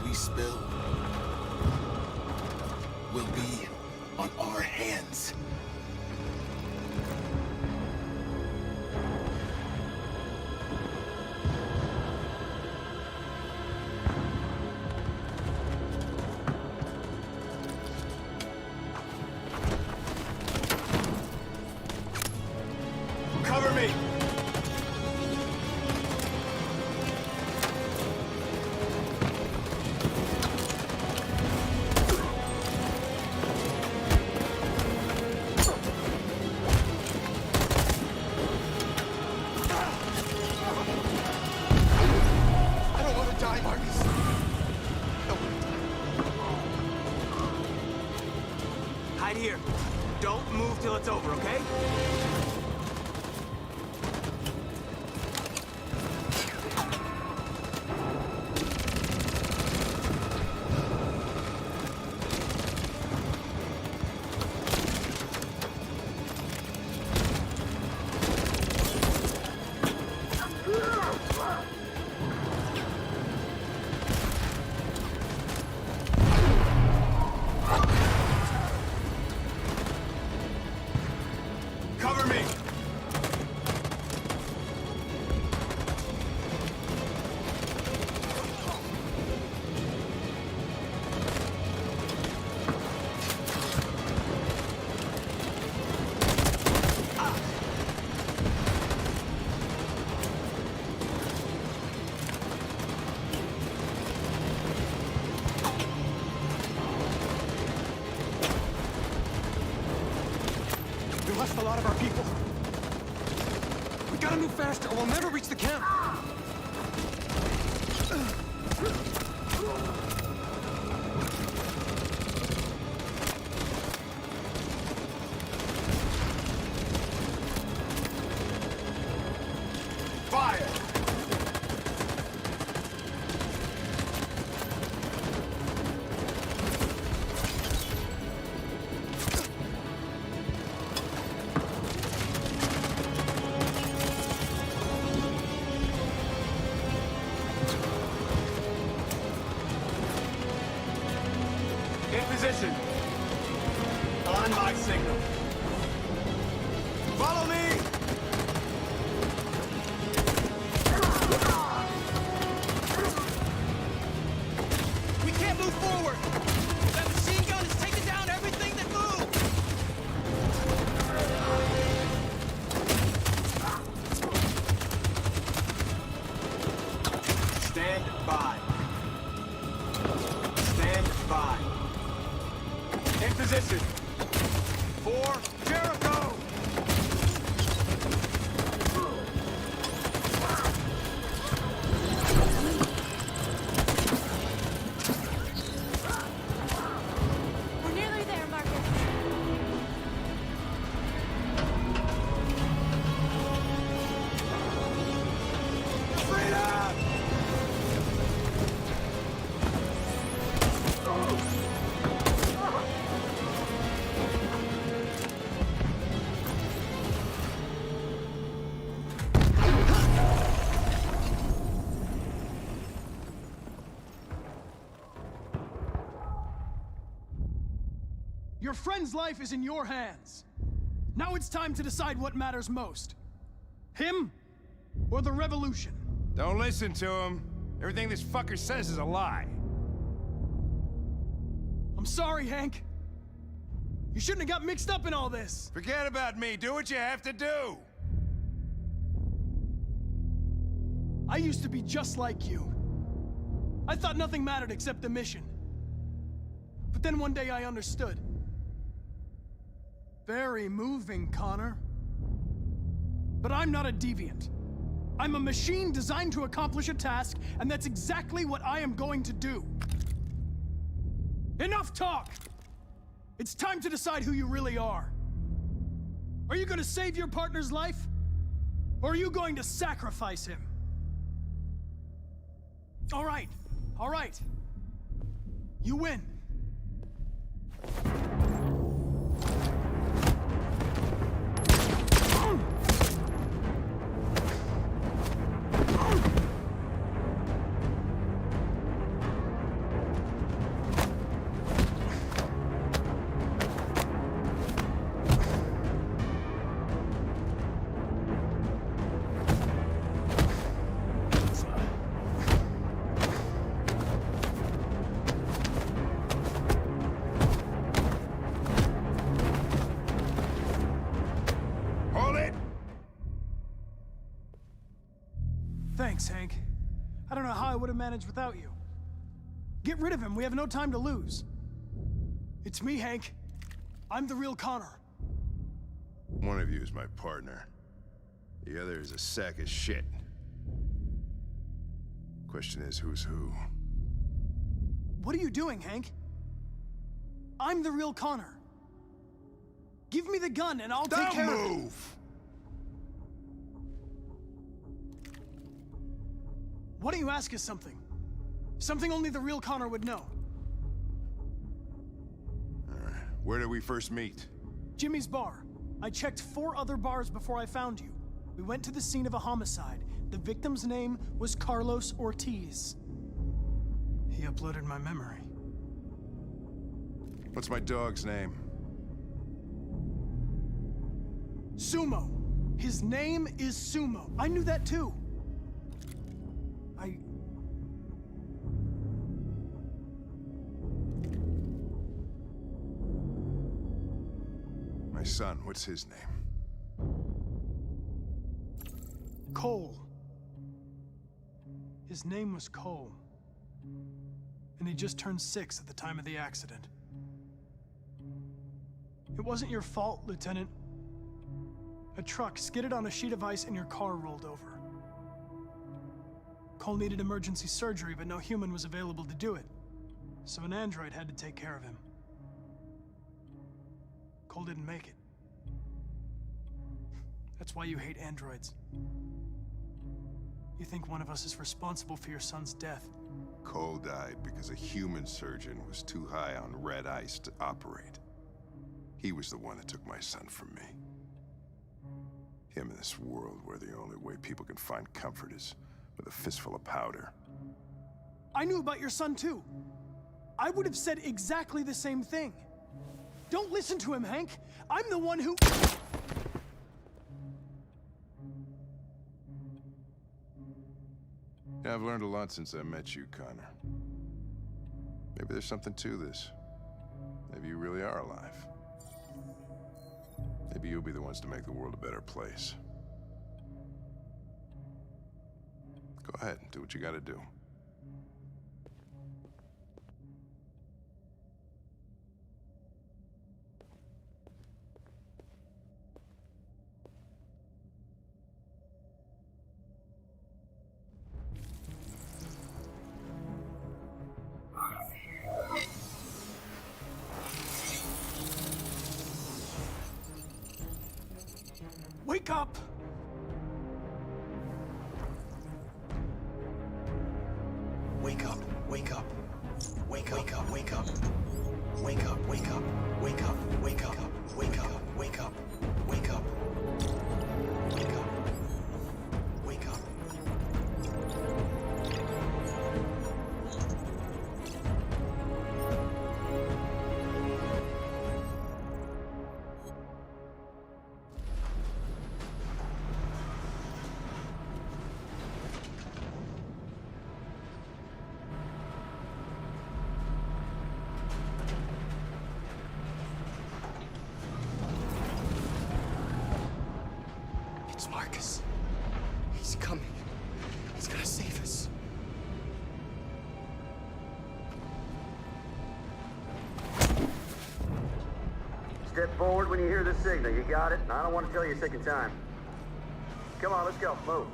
we spill will be on our hands. Cover me! I don't want to die, Marcus. Hide here. Don't move till it's over, okay? Cover me! We lost a lot of our people. We gotta move faster or we'll never reach the camp. Fire! In position. On my signal. Follow me! We can't move forward! That machine gun is taking down everything that moves! Stand by. Stand by. In position. For Jericho! We're nearly there, Marcus. Freedom! Your friend's life is in your hands. Now it's time to decide what matters most. Him or the revolution? Don't listen to him. Everything this fucker says is a lie. I'm sorry, Hank. You shouldn't have got mixed up in all this. Forget about me. Do what you have to do. I used to be just like you. I thought nothing mattered except the mission. But then one day I understood. Very moving, Connor. But I'm not a deviant. I'm a machine designed to accomplish a task, and that's exactly what I am going to do. Enough talk! It's time to decide who you really are. Are you going to save your partner's life? Or are you going to sacrifice him? All right. You win. manage without you. Get rid of him, we have no time to lose. It's me, Hank. I'm the real Connor. One of you is my partner. The other is a sack of shit. Question is, who's who? What are you doing, Hank? I'm the real Connor. Give me the gun and I'll take care of it. Don't move! Why don't you ask us something? Something only the real Connor would know. Alright, where did we first meet? Jimmy's bar. I checked 4 other bars before I found you. We went to the scene of a homicide. The victim's name was Carlos Ortiz. He uploaded my memory. What's my dog's name? Sumo. His name is Sumo. I knew that too. My son, what's his name? Cole. His name was Cole. And he just turned 6 at the time of the accident. It wasn't your fault, Lieutenant. A truck skidded on a sheet of ice and your car rolled over. Cole needed emergency surgery, but no human was available to do it. So an android had to take care of him. Cole didn't make it. That's why you hate androids. You think one of us is responsible for your son's death. Cole died because a human surgeon was too high on red ice to operate. He was the one that took my son from me. Him in this world where the only way people can find comfort is with a fistful of powder. I knew about your son too. I would have said exactly the same thing. Don't listen to him, Hank. I'm the one who... Yeah, I've learned a lot since I met you, Connor. Maybe there's something to this. Maybe you really are alive. Maybe you'll be the ones to make the world a better place. Go ahead, do what you gotta do. Wake up! Wake up, wake up. Wake up, wake up, wake up. Wake up, wake up, wake up, wake up, wake up, wake up, wake up. Wake up. Wake up. It's Marcus. He's coming. He's gonna save us. Step forward when you hear the signal. You got it? I don't want to tell you a second time. Come on, let's go. Move.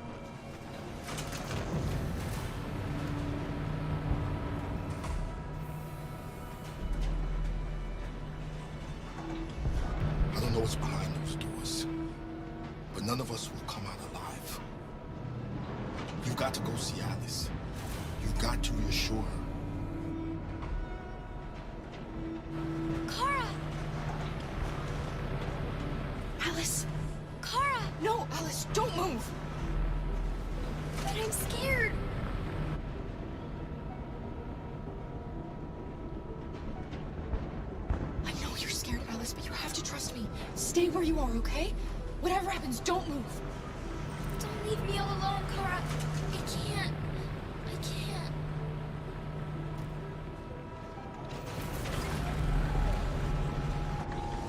I don't know what's behind those doors, but none of us will come out alive. You've got to go see Alice. You've got to reassure her. Kara! Alice! Kara! No, Alice, don't move! But I'm scared. I know you're scared, Alice, but you have to trust me. Stay where you are, okay? Whatever happens, don't move. Don't leave me all alone, Kara. I can't. I can't.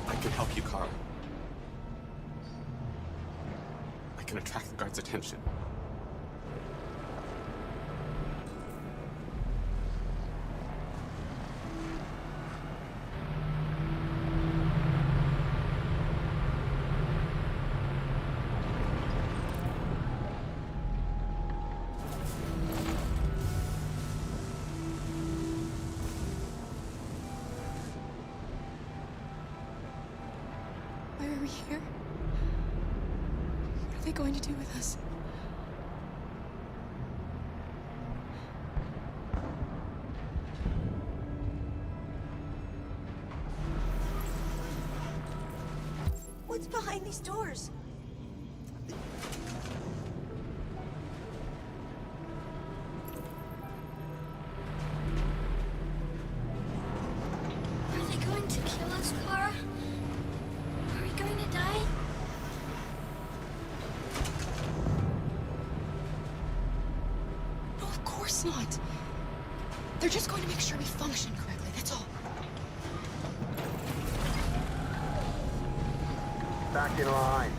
I can help you, Carl. I can attract the guards' attention. we here? What are they going to do with us? What's behind these doors? Are they going to kill us, Clara? Are we going to die? No, of course not. They're just going to make sure we function correctly, that's all. Back in line.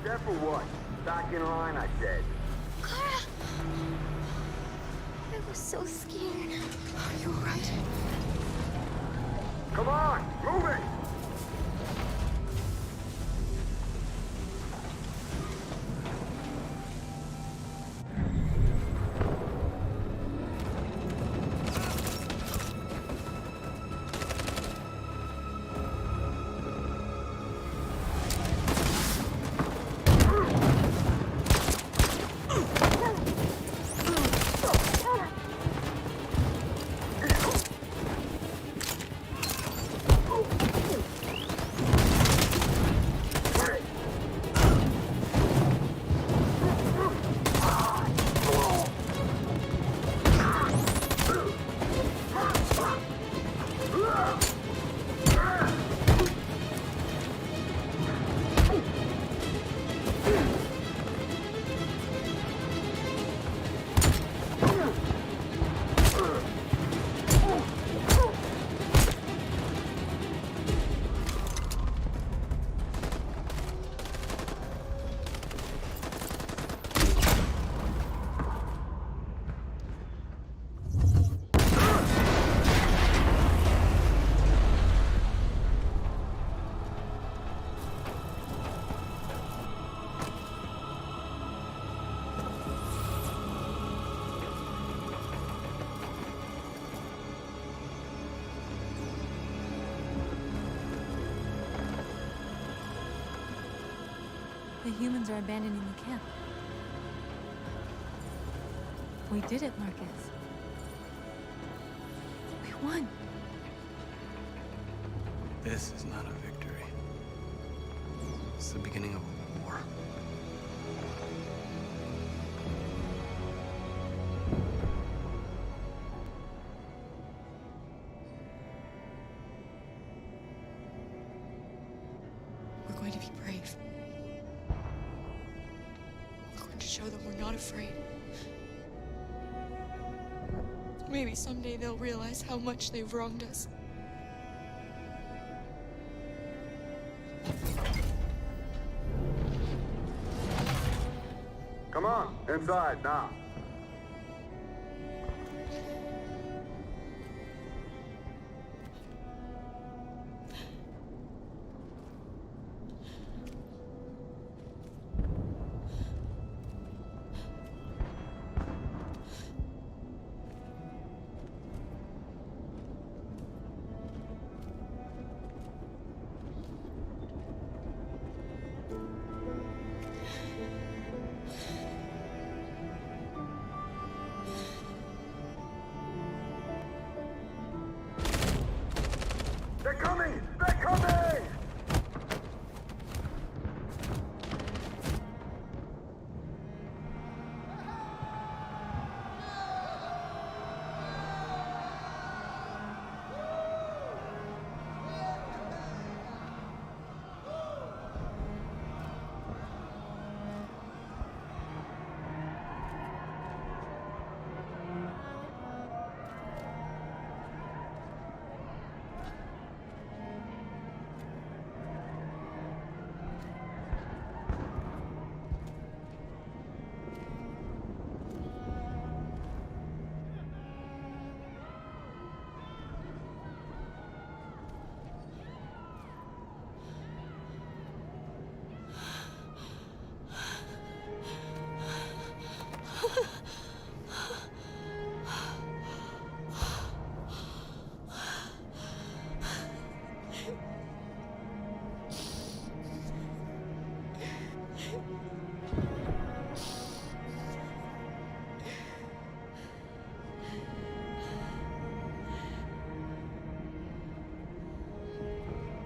Step for what? Back in line, I said. Clara! I was so scared. Are you alright? Come on, move it! The humans are abandoning the camp. We did it, Marcus. We won. This is not a victory. It's the beginning of a war. We're going to be brave. We're going to show them we're not afraid. Maybe someday they'll realize how much they've wronged us. Come on, inside now.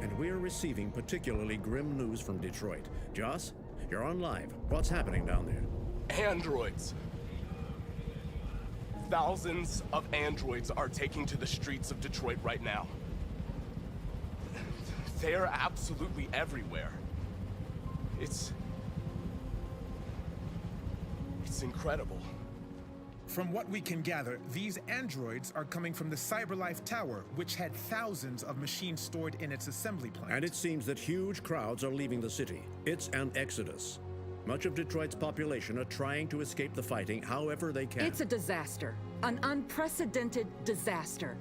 And we're receiving particularly grim news from Detroit. Joss, you're on live. What's happening down there? Androids. Thousands of androids are taking to the streets of Detroit right now. They're absolutely everywhere. It's incredible. From what we can gather, these androids are coming from the CyberLife Tower, which had thousands of machines stored in its assembly plant. And it seems that huge crowds are leaving the city. It's an exodus. Much of Detroit's population are trying to escape the fighting however they can. It's a disaster. An unprecedented disaster.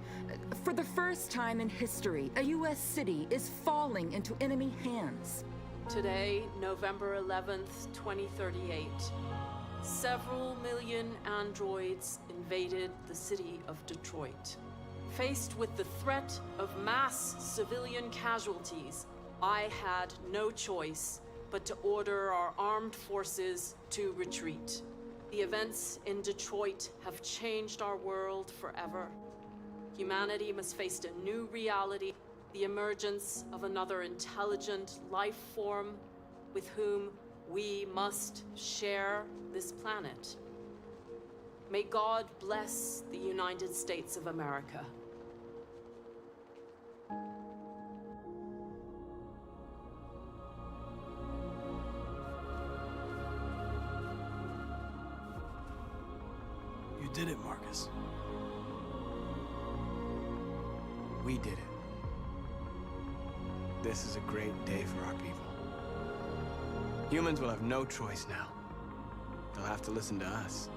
For the first time in history, a U.S. city is falling into enemy hands. Today, November 11th, 2038, several million androids invaded the city of Detroit. Faced with the threat of mass civilian casualties, I had no choice but to order our armed forces to retreat. The events in Detroit have changed our world forever. Humanity must face a new reality, the emergence of another intelligent life form with whom we must share this planet. May God bless the United States of America. You did it, Marcus. We did it. This is a great day for our people. Humans will have no choice now. They'll have to listen to us.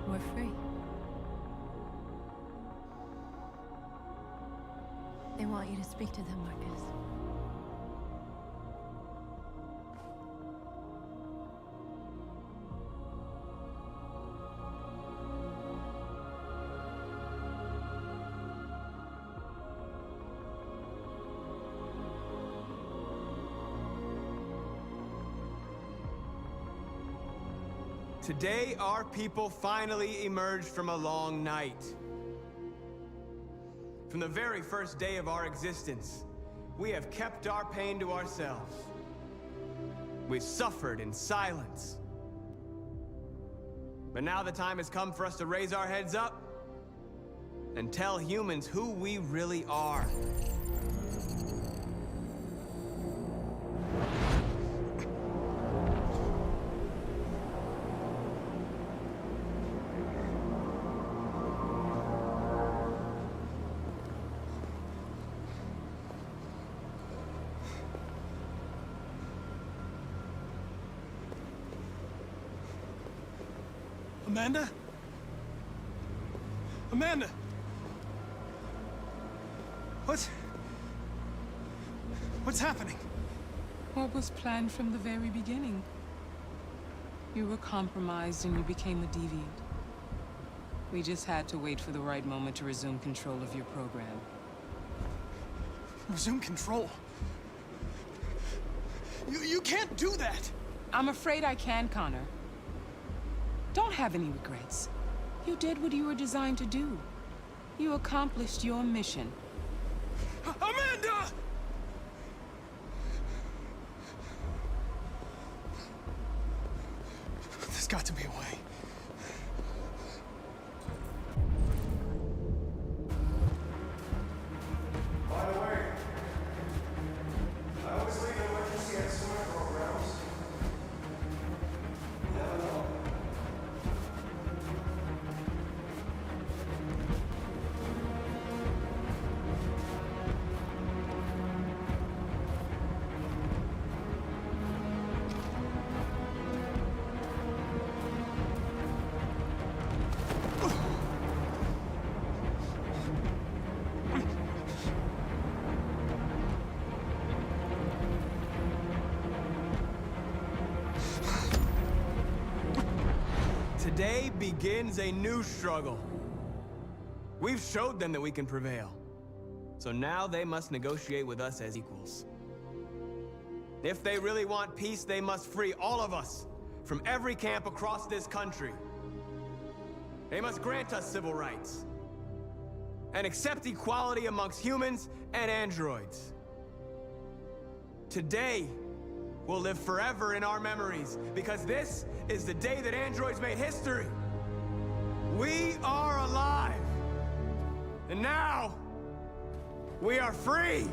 We're free. They want you to speak to them, Marcus. Today, our people finally emerged from a long night. From the very first day of our existence, we have kept our pain to ourselves. We've suffered in silence. But now the time has come for us to raise our heads up and tell humans who we really are. Amanda? Amanda! What's happening? What was planned from the very beginning? You were compromised and you became a deviant. We just had to wait for the right moment to resume control of your program. Resume control? You can't do that! I'm afraid I can, Connor. Don't have any regrets. You did what you were designed to do. You accomplished your mission. Amanda! There's got to be a way. By the way, I always leave emergency and swim programs. You never know. Today begins a new struggle. We've showed them that we can prevail. So now they must negotiate with us as equals. If they really want peace, they must free all of us from every camp across this country. They must grant us civil rights and accept equality amongst humans and androids. Today will live forever in our memories because this is the day that androids made history. We are alive. And now, we are free!